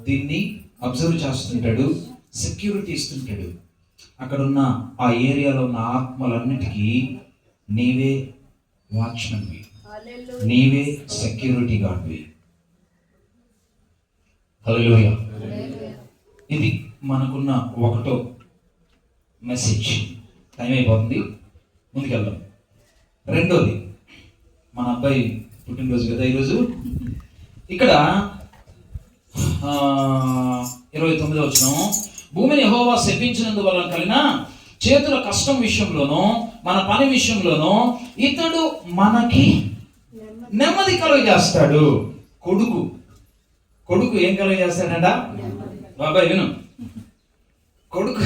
దీన్ని అబ్జర్వ్ చేస్తుంటాడు, సెక్యూరిటీ ఇస్తుంటాడు. అక్కడున్న ఆ ఏరియాలో ఉన్న ఆత్మలన్నిటికీ నీవే వాచ్మెన్వి, నీవే సెక్యూరిటీ గార్డ్వి. హల్లెలూయా. ఇది మనకున్న ఒకటో మెసేజ్. టైం అయిపోతుంది, ముందుకెళ్దాం. రెండోది, మన అబ్బాయి పుట్టినరోజు కదా ఈరోజు. ఇక్కడ 29వ వచనం, భూమిని యెహోవా శపించినందువల్ల కలిగిన చేతుల కష్టం విషయంలోనూ మన పని విషయంలోనూ ఇతడు మనకి నెమ్మది కలుగజేస్తాడు. కొడుకు ఏం కలుగజేస్తాడంట? బాబాయ్ విను, కొడుకు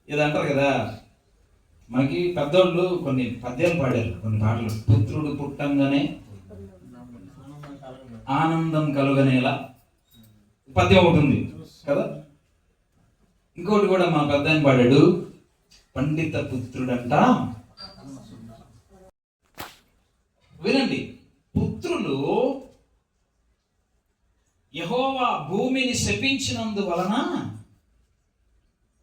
ఇది అంటారు కదా, మనకి పెద్దోళ్ళు కొన్ని పద్యాలు పాడారు, కొన్ని పాటలు. పుత్రుడు పుట్టంగానే ఆనందం కలుగనేలా పద్యం ఒకటి ఉంది కదా. ఇంకోటి కూడా మా పెద్ద ఆయన పాడాడు, పండిత పుత్రుడంట. వినండి, పుత్రులు యెహోవా భూమిని శపించినందువలన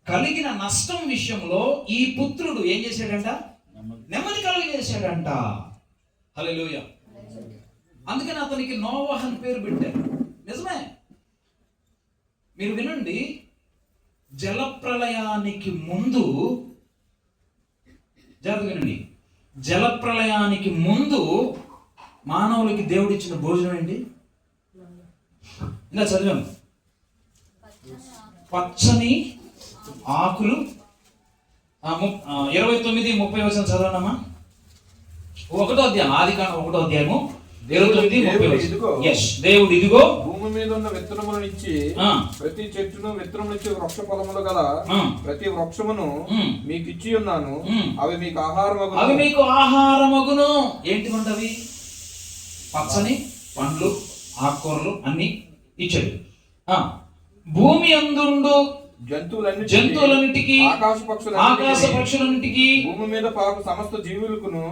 కలిగిన నష్టం విషయంలో ఈ పుత్రుడు ఏం చేశాడంట? నెమ్మది కలుగజేశాడంట. హల్లెలూయా. అందుకని అతనికి నోవహ్ అని పేరు పెట్టారు. నిజమే. మీరు వినండి, జలప్రళయానికి ముందు, జాగ్రత్తగా వినండి, జలప్రళయానికి ముందు మానవులకి దేవుడిచ్చిన భోజనం ఏంటి? ఇలా చదివాను, పచ్చని ఆకులు. 29:30 చదవనమ్మా. 1వ అధ్యాయం, ఆదికాండం 1వ అధ్యాయము 29:30. దేవుడు ఇదిగో భూమి మీద ఉన్న విత్తనములనిచ్చి ప్రతి చెట్టును విత్తనమునిచ్చి వృక్ష ఫలములు గల ప్రతి వృక్షమును మీకు ఇచ్చి ఉన్నాను, అవి మీకు ఆహారమగును. ఏంటివంటే అవి? పచ్చని పండ్లు, ఆకుకూరలు అన్ని ఇచ్చాడు. భూమి అందుండు జంతువులన్నిటికీ, ఆకాశ పక్షులన్నిటికీ, భూమి మీద పాకు సమస్త జీవులకును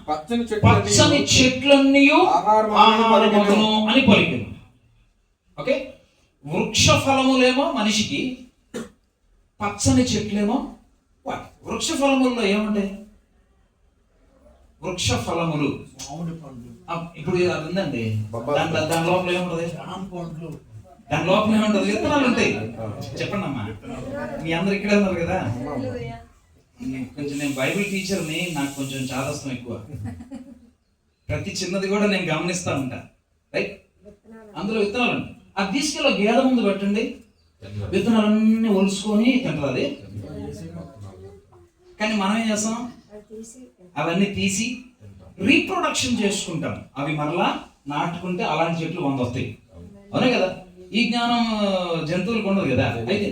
పచ్చని చెట్లన్నీ ఆహారమగును అని పలికెను. ఓకే, వృక్ష ఫలములేమో మనిషికి, పచ్చని చెట్లేమో. వృక్ష ఫలముల్లో ఏముంటాయి? వృక్ష ఫలములు. ఇప్పుడు అది ఉందండి, దాని లోపల ఏముంటది? దాని లోపల ఏముంటది? విత్తనాలు ఉంటాయి. చెప్పండి అమ్మా, మీ అందరు ఇక్కడే ఉన్నారు కదా. కొంచెం నేను బైబిల్ టీచర్ని, నాకు కొంచెం చాదస్తం ఎక్కువ. ప్రతి చిన్నది కూడా నేను గమనిస్తా ఉంటా. రైట్, అందులో విత్తనాలు ఉంటాయి. అది తీసుకెళ్ళి గేదె ముందు పెట్టండి, విత్తనాలన్నీ ఒలుసుకొని తింటారు అది. కానీ మనం ఏం చేస్తాం? అవన్నీ తీసి రీప్రొడక్షన్ చేసుకుంటాం. అవి మరలా నాటుకుంటే అలాంటి చెట్లు 100 వస్తాయి. అవునే కదా? ఈ జ్ఞానం జంతువులకు ఉండదు కదా. అయితే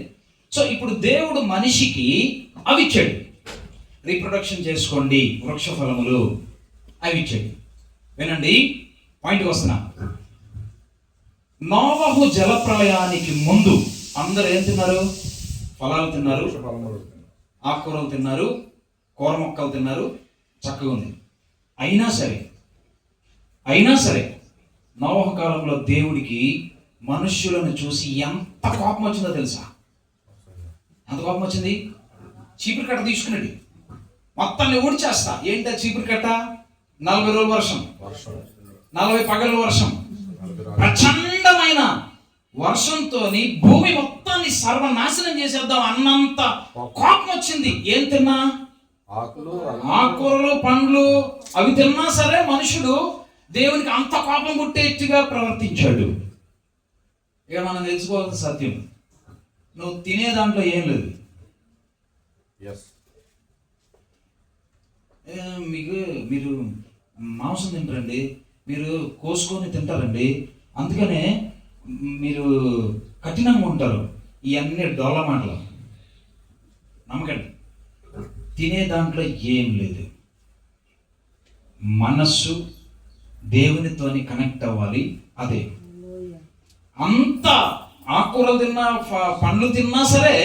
సో ఇప్పుడు దేవుడు మనిషికి అవి ఇచ్చాడు. రీప్రొడక్షన్ చేసుకోండి, వృక్ష ఫలములు అవి ఇచ్చాడు. వినండి, పాయింట్కి వస్తున్నా. నోవహు జలప్రళయానికి ముందు అందరూ ఏం తిన్నారు? ఫలాలు తిన్నారు, ఆకుకూరలు తిన్నారు, కూర మొక్కలు తిన్నారు, చక్కగా ఉంది. అయినా సరే నోవహు కాలంలో దేవుడికి మనుష్యులను చూసి ఎంత కోపం వచ్చిందో తెలుసా? ఎంత కోపం వచ్చింది? చీపురు కట్ట తీసుకున్నాడు, మొత్తాన్ని ఊడ్చేస్తా. ఏంటో చీపురు కట్ట? 40 రోజుల వర్షం, 40 పగల వర్షం, ప్రచండమైన వర్షంతో భూమి మొత్తాన్ని సర్వనాశనం చేసేద్దాం అన్నంత కోపం వచ్చింది. ఏం తిన్నా? ఆకుకూరలు, పండ్లు అవి తిన్నా సరే మనుషుడు దేవునికి అంత కోపం పుట్టేట్టుగా ప్రవర్తించాడు. ఇక మనం తెలుసుకోవాల్సిన సత్యం, నువ్వు తినే దాంట్లో ఏం లేదు. మీరు మాంసం తింటారండి, మీరు కోసుకొని తింటారండి, అందుకనే మీరు కఠినంగా ఉంటారు. ఇవన్నీ డొల్ల మాటలు నమ్మకండి. తినే దాంట్లో ఏం లేదు. మనస్సు దేవునితోని కనెక్ట్ అవ్వాలి. అదే అంత ఆకుకూరలు తిన్నా, పండ్లు తిన్నా సరే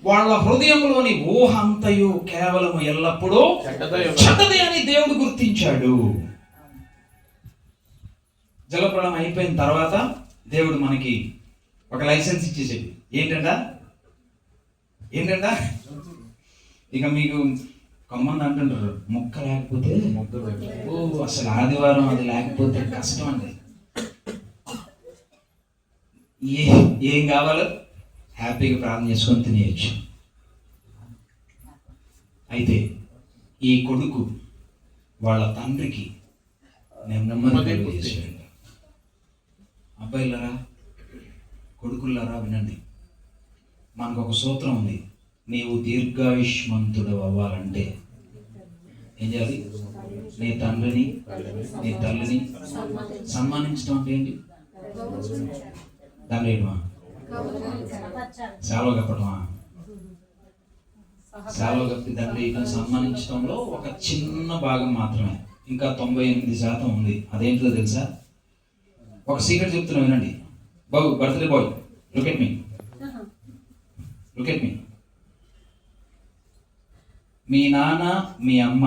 వాళ్ళ హృదయంలోని ఊహ అంతయు కేవలం ఎల్లప్పుడూ చెడ్డదే అని దేవుడు గుర్తించాడు. జలప్రళయం అయిపోయిన తర్వాత దేవుడు మనకి ఒక లైసెన్స్ ఇచ్చేసాడు. ఏంటంట? ఇక మీకు కొంతమంది అంటుంటారు, మొక్క లేకపోతే అసలు ఆదివారం అది లేకపోతే కష్టం అండి. ఏం కావాలో హ్యాపీగా ప్రార్థన చేసుకొని తినేయచ్చు. అయితే ఈ కొడుకు వాళ్ళ తండ్రికి నెమ్మది చేశాడు. అబ్బాయిలరా, కొడుకులారా వినండి, మనకు ఒక సూత్రం ఉంది. నీవు దీర్ఘాయుష్మంతుడు అవ్వాలంటే ఏం చేయాలి? నీ తండ్రిని, నీ తల్లిని సన్మానించడం అంటే ఏంటి? దాన్ని ఏంటమా? సేవ కప్పటమా? సేవ కప్పి తండ్రి సన్మానించడంలో ఒక చిన్న భాగం మాత్రమే, ఇంకా 98% ఉంది. అదేంటిదో తెలుసా? ఒక సీక్రెట్ చెప్తున్నా వినండి. బాబు, birthday boy, look at me. మీ నాన్న, మీ అమ్మ,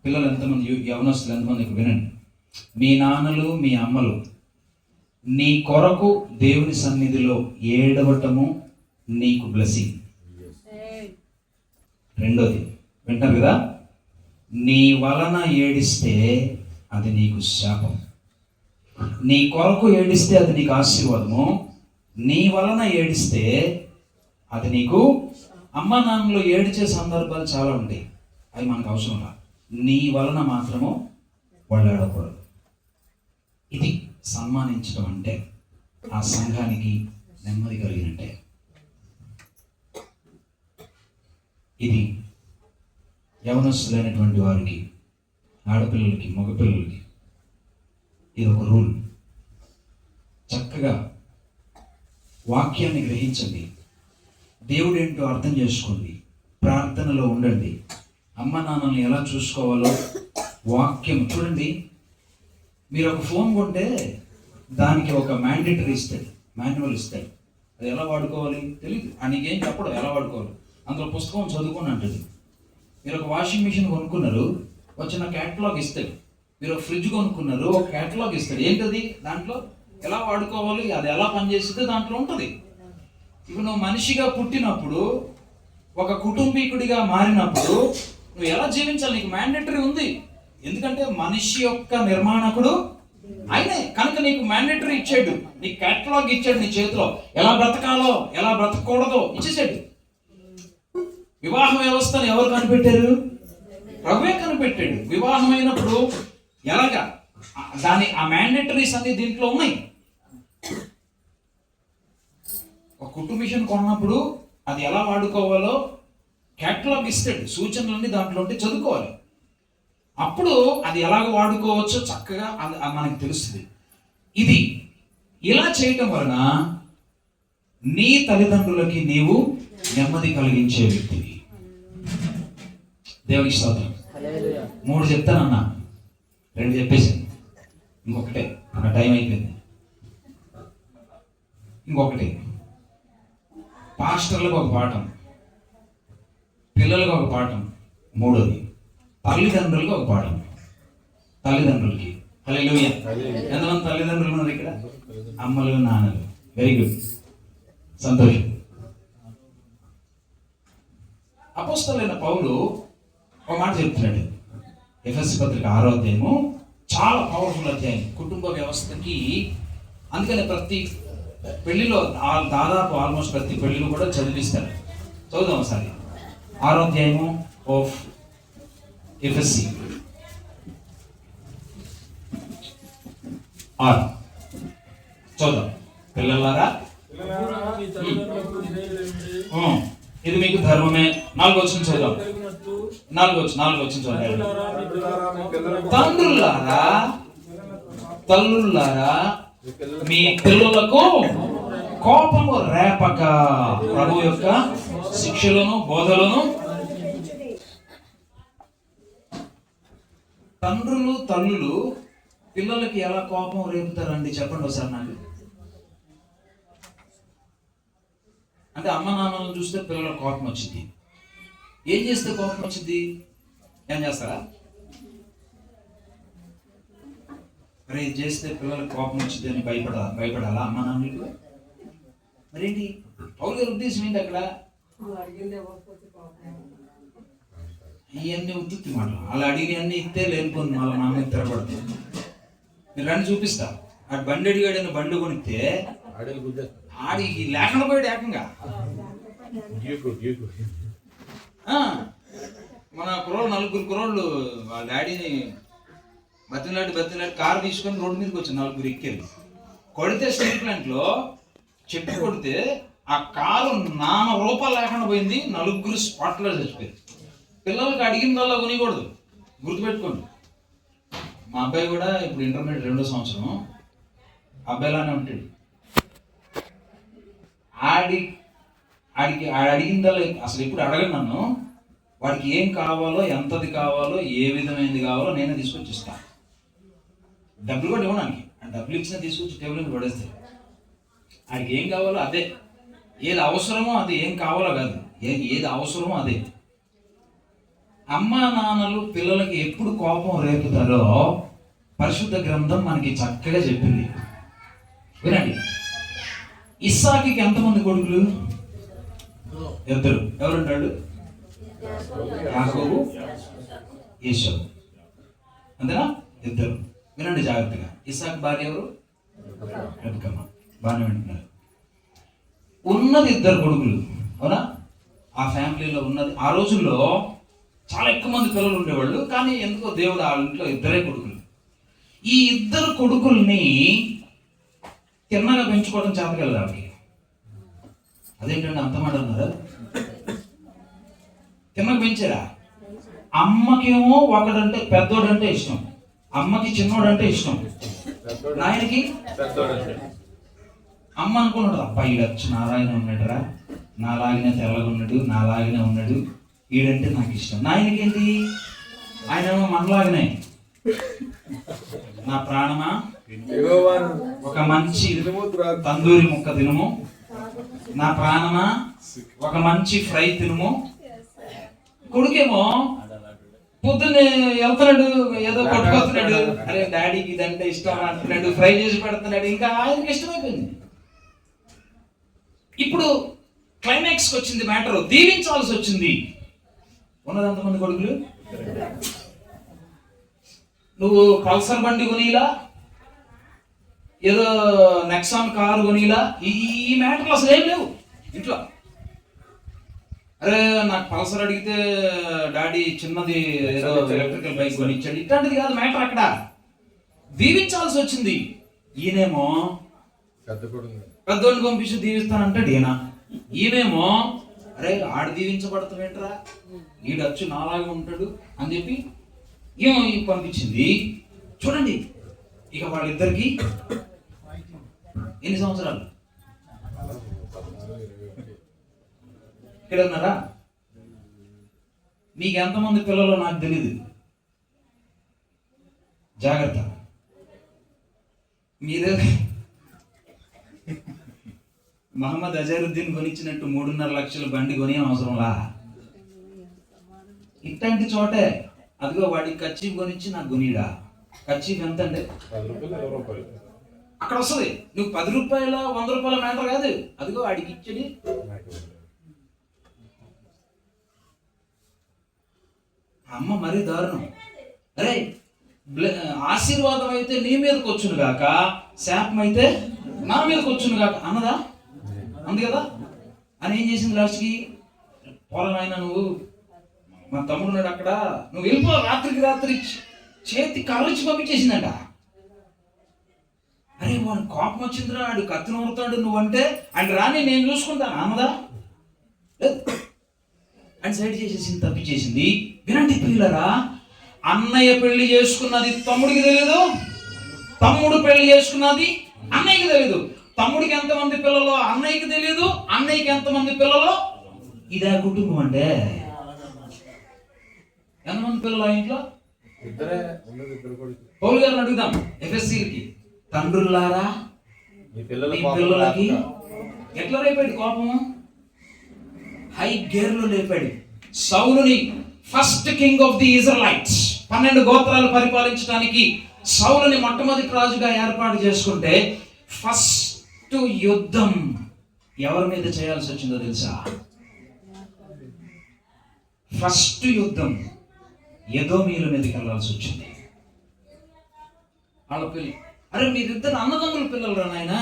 పిల్లలు ఎంతమంది, యవనస్తులు ఎంతమంది వినండి. మీ నాన్నలు, మీ అమ్మలు నీ కొరకు దేవుని సన్నిధిలో ఏడవటము నీకు బ్లెస్సింగ్. రెండోది వింటారు కదా, నీ వలన ఏడిస్తే అది నీకు శాపం. నీ కొరకు ఏడిస్తే అది నీకు ఆశీర్వాదము. నీ వలన ఏడిస్తే అది నీకు, అమ్మ నాన్నలు ఏడిచే సందర్భాలు చాలా ఉంటాయి, అవి మనకు అవసరం రా. నీ వలన మాత్రము వాళ్ళు ఏడకూడదు. ఇది సన్మానించడం అంటే, ఆ సంఘానికి నెమ్మది కలిగినట్టే. ఇది యవనస్తులైనటువంటి వారికి, ఆడపిల్లలకి, మగపిల్లలకి ఇది ఒక రూల్. చక్కగా వాక్యాన్ని గ్రహించండి, దేవుడు ఏంటో అర్థం చేసుకోండి, ప్రార్థనలో ఉండండి. అమ్మ నాన్నల్ని ఎలా చూసుకోవాలో వాక్యం చూడండి. మీరు ఒక ఫోన్ కొంటే దానికి ఒక మాండేటరీ ఇస్తాడు, మాన్యువల్ ఇస్తాడు. అది ఎలా వాడుకోవాలి తెలియదు, నీకేం చెప్పడం ఎలా వాడుకోవాలి. అందులో పుస్తకం చదువుకొని అంటాడు. మీరు ఒక వాషింగ్ మిషన్ కొనుక్కున్నారు, వచ్చిన క్యాటలాగ్ ఇస్తాడు. మీరు ఒక ఫ్రిడ్జ్ కొనుక్కున్నారు, ఒక క్యాటలాగ్ ఇస్తాడు. ఏంటది? దాంట్లో ఎలా వాడుకోవాలి, అది ఎలా పనిచేస్తుందో దాంట్లో ఉంటుంది. ఇప్పుడు నువ్వు మనిషిగా పుట్టినప్పుడు, ఒక కుటుంబీకుడిగా మారినప్పుడు నువ్వు ఎలా జీవించాలి నీకు మాండేటరీ ఉంది. ఎందుకంటే మనిషి యొక్క నిర్మాణకుడు ఆయనే కనుక నీకు మ్యాండేటరీ ఇచ్చాడు, నీ కేటలాగ్ ఇచ్చాడు, నీ చేతిలో ఎలా బ్రతకాలో ఎలా బ్రతకూడదో ఇచ్చేసాడు. వివాహ వ్యవస్థను ఎవరు కనిపెట్టారు? ప్రభువే కనిపెట్టాడు. వివాహమైనప్పుడు ఎలాగా ఆ మ్యాండేటరీస్ అన్ని దీంట్లో ఉన్నాయి. ఒక కుట్టు మిషన్ కొన్నప్పుడు అది ఎలా వాడుకోవాలో కేటలాగ్ ఇస్తాడు, సూచనలన్నీ దాంట్లో ఉంటే చదువుకోవాలి. అప్పుడు అది ఎలాగ వాడుకోవచ్చో చక్కగా మనకు తెలుస్తుంది. ఇది ఇలా చేయటం వలన నీ తల్లిదండ్రులకి నీవు నెమ్మది కలిగించే వ్యక్తివి. దేవునికి స్తోత్రం. 3 చెప్తానన్నా, 2 చెప్పేసాను, ఇంకొకటే నా టైం అయిపోయింది. ఇంకొకటి, పాస్టర్లకు ఒక పాఠం, పిల్లలకు ఒక పాఠం, 3వది తల్లిదండ్రులకు ఒక పాఠం. తల్లిదండ్రులకి హల్లెలూయా. ఎంతమంది తల్లిదండ్రులు ఉన్నారు ఇక్కడ? అమ్మలు, నాన్నలు. వెరీ గుడ్, సంతోషం. అపోస్తలుడైన పౌలు ఒక మాట చెప్తున్నాడు. ఎఫెసీ పత్రిక 6వ అధ్యాయము చాలా పవర్ఫుల్ అధ్యాయం కుటుంబ వ్యవస్థకి. అందుకని ప్రతి పెళ్లిలో దాదాపు ఆల్మోస్ట్ ప్రతి పెళ్లిలో కూడా చదివిస్తారు. చదువుదాం ఒకసారి 6వ అధ్యాయము ఆఫ్ ఎఫెసీ 6 చదువుదాం. పిల్లలారా ఇది మీకు ధర్మమే. 4వ వచనం చదువుదాం. 4వ వచనం చదువుదాం. తల్లులారా మీ పిల్లలకు కోపము రేపక ప్రభు యొక్క శిక్షలను బోధలను. తండ్రులు తల్లులు పిల్లలకి ఎలా కోపం రేపుతారండి? చెప్పండి ఒకసారి నాకు. అంటే అమ్మ నాన్నలను చూస్తే పిల్లలకు కోపం వచ్చింది. ఏం చేస్తే కోపం వచ్చింది? ఏం చేస్తారా? అరే ఇది చేస్తే పిల్లలకు కోపం వచ్చింది అని భయపడాలా అమ్మ నాన్నలకు? మరేంటి పౌలు గారి ఉద్దేశం ఏంటి అక్కడ? ఇవన్నీ ఉత్తి మాటలు. అలా అడిగి అన్ని ఇస్తే లేనిపోయింది, మళ్ళీ మా అమ్మ తిరగబడుతుంది. మీరు రండి చూపిస్తా. అటు బండి అడిగాడని బండి కొనిస్తే ఆడికి లేకుండా పోయాడు ఏకంగా. మన కుర్రోళ్ళు 4 కుర్రోళ్ళు వాళ్ళ డాడీని బతిలాడి కారు తీసుకొని రోడ్డు మీదకి వచ్చి 4 ఎక్కారు. కొడితే స్టీల్ ప్లాంట్ లో చెప్పి కొడితే ఆ కారు రూపాయలు లేకుండా పోయింది. 4 స్పాట్లో చచ్చిపోయింది. పిల్లలకి అడిగిందల్లా కొనికూడదు, గుర్తుపెట్టుకోండి. మా అబ్బాయి కూడా ఇప్పుడు ఇంటర్మీడియట్ 2వ సంవత్సరం. అబ్బాయిలానే ఉంటాడు. ఆడికి అడిగిందల్లా అసలు ఎప్పుడు అడగను నన్ను. వాడికి ఏం కావాలో, ఎంతది కావాలో, ఏ విధమైనది కావాలో నేనే తీసుకొచ్చి ఇస్తాను. డబ్బులు కూడా ఇవ్వడానికి, డబ్బులు ఇచ్చినా తీసుకొచ్చి టేబుల్ మీద పడేస్తాయి. ఆడికి ఏం కావాలో అదే, ఏది అవసరమో అది, ఏం కావాలో కాదు, ఏది అవసరమో అదే. అమ్మా నాన్నలు పిల్లలకి ఎప్పుడు కోపం రేపుతారో పరిశుద్ధ గ్రంథం మనకి చక్కగా చెప్పింది. వినండి. ఇస్సాకి ఎంతమంది కొడుకులు? 2. ఎవరుంటాడు? యాకోబు, ఏశావు. అంతేనా? 2. వినండి జాగ్రత్తగా. ఇస్సాకు భార్య ఎవరు? రెబెక్కమ్మ. బాగానే వింటున్నారు. ఉన్నది 2 కొడుకులు, అవునా? ఆ ఫ్యామిలీలో ఉన్నది. ఆ రోజుల్లో చాలా ఎక్కువ మంది పిల్లలు ఉండేవాళ్ళు, కానీ ఎందుకో దేవుడు ఆ ఇంట్లో 2 కొడుకులు. ఈ 2 కొడుకుల్ని తిన్నగా పెంచుకోవడం చేతకెళ్ళదు ఆవిడకి. అదేంటంటే అంత మాట అన్నారా? తిన్నగా పెంచారా? అమ్మకేమో ఒకడంటే పెద్దోడంటే ఇష్టం, అమ్మకి చిన్నోడంటే ఇష్టం, నాయనకి అమ్మ అనుకున్నాడు, అబ్బాయి ఈడొచ్చు నాలాగనే ఉన్నాడురా, నాలాగనే తెల్లగా ఉన్నాడు, నాలాగనే ఉన్నాడు, ఈడంటే నాకు ఇష్టం. నాయనకి ఏంటి? ఆయనేమో మనలాగనే, నా ప్రాణమా ఒక మంచి తందూరి ముక్క తినుము, నా ప్రాణమా ఒక మంచి ఫ్రై తినుము. కొడుకేమో పొద్దున్నే వెళ్తున్నాడు, ఏదో పట్టుకొస్తున్నాడు, అరే డాడీకి ఇదంటే ఇష్టం అంటున్నాడు, ఫ్రై చేసి పెడుతున్నాడు, ఇంకా ఆయనకి ఇష్టమైపోయింది. ఇప్పుడు క్లైమాక్స్కి వచ్చింది మ్యాటర్, దీవించాల్సి వచ్చింది. ఉన్నది ఎంతమంది కొడుకులు? నువ్వు పల్సర్ బండి కొనిలా, ఏదో నెక్సాన్ కారు కొనిలా, ఈ మ్యాటర్లు అసలు ఏం లేవు ఇంట్లో. అరే నాకు పల్సర్ అడిగితే డాడీ చిన్నది ఏదో ఎలక్ట్రికల్ బైక్ కొనిచ్చాడు, ఇట్లాంటిది కాదు మ్యాటర్. అక్కడ దీవించాల్సి వచ్చింది. ఈయనేమో పెద్దోడిని పంపించి దీవిస్తానంటాడు ఈయన. ఈయనేమో అరే ఆడు దీవించబడతామేంట్రా, ఈడు వచ్చి నాలాగా ఉంటాడు అని చెప్పి ఏమో పంపించింది. చూడండి ఇక వాళ్ళిద్దరికి ఎన్ని సంవత్సరాలు ఇక్కడ ఉన్నారా? మీకు ఎంతమంది పిల్లలు నాకు తెలీదు, జాగ్రత్త. మీరే మహమ్మద్ అజరుద్దీన్ కొనిచ్చినట్టు 3.5 లక్షల బండి కొని అవసరంలా. ఇట్లాంటి చోటే అదిగో వాడికి కచ్చీఫ్ కొనిచ్చి నాకు కొనిడా. కచ్చీఫ్ ఎంత అంటే అక్కడ వస్తుంది. నువ్వు 10 రూపాయల 100 రూపాయల మ్యాటర్ కాదు, అదిగో వాడికి ఇచ్చడి. అమ్మ మరీ దారుణం. అరే ఆశీర్వాదం అయితే నీ మీదకి వచ్చును గాక, శాపం అయితే నా మీదకి వచ్చును గాక అన్నదా? అంది కదా. అని ఏం చేసింది లాస్ట్కి, పొలం అయినా నువ్వు మా తమ్ముడు ఉన్నాడు అక్కడ, నువ్వు వెళ్ళిపో, రాత్రికి రాత్రి చేతి కర్రచ్చి పంపించేసిందంట. అరే వాడు కోపం వచ్చిందిరా, వాడు కత్తి నూరుతాడు, నువ్వంటే ఆయన రాని నేను చూసుకుంటాను అన్నదా? అని సైడ్ చేసేసింది, తప్పించేసింది. వినండి పిల్లరా, అన్నయ్య పెళ్లి చేసుకున్నది తమ్ముడికి తెలియదు, తమ్ముడు పెళ్లి చేసుకున్నది అన్నయ్యకి తెలియదు. తమ్ముడికి ఎంతమంది పిల్లలు అన్నయ్యకి తెలియదు, అన్నయ్యకి ఎంతమంది పిల్లలు. ఇదే కుటుంబం అంటే. ఎంతమంది పిల్లలు ఆ ఇంట్లో? పౌలు గారిని అడుగుదాం ఎఫ్ఎస్సీలకి, తండ్రులారా మీ పిల్లలకి ఎట్లా రేపాడు కోపము? హై గేర్లో లేపాడు. సౌలుని first king of the Israelites, 12 గోత్రాలు పరిపాలించడానికి సౌలుని మొట్టమొదటి రాజుగా ఏర్పాటు చేసుకుంటే ఫస్ట్ యుద్ధం ఎవరి మీద చేయాల్సి వచ్చిందో తెలుసా? ఫస్ట్ యుద్ధం ఎదోమీయుల మీదకి వెళ్ళాల్సి వచ్చింది. వాళ్ళ పిల్లలు, అరే మీరిద్దరు అన్నదమ్ముల పిల్లలు రా నాయన,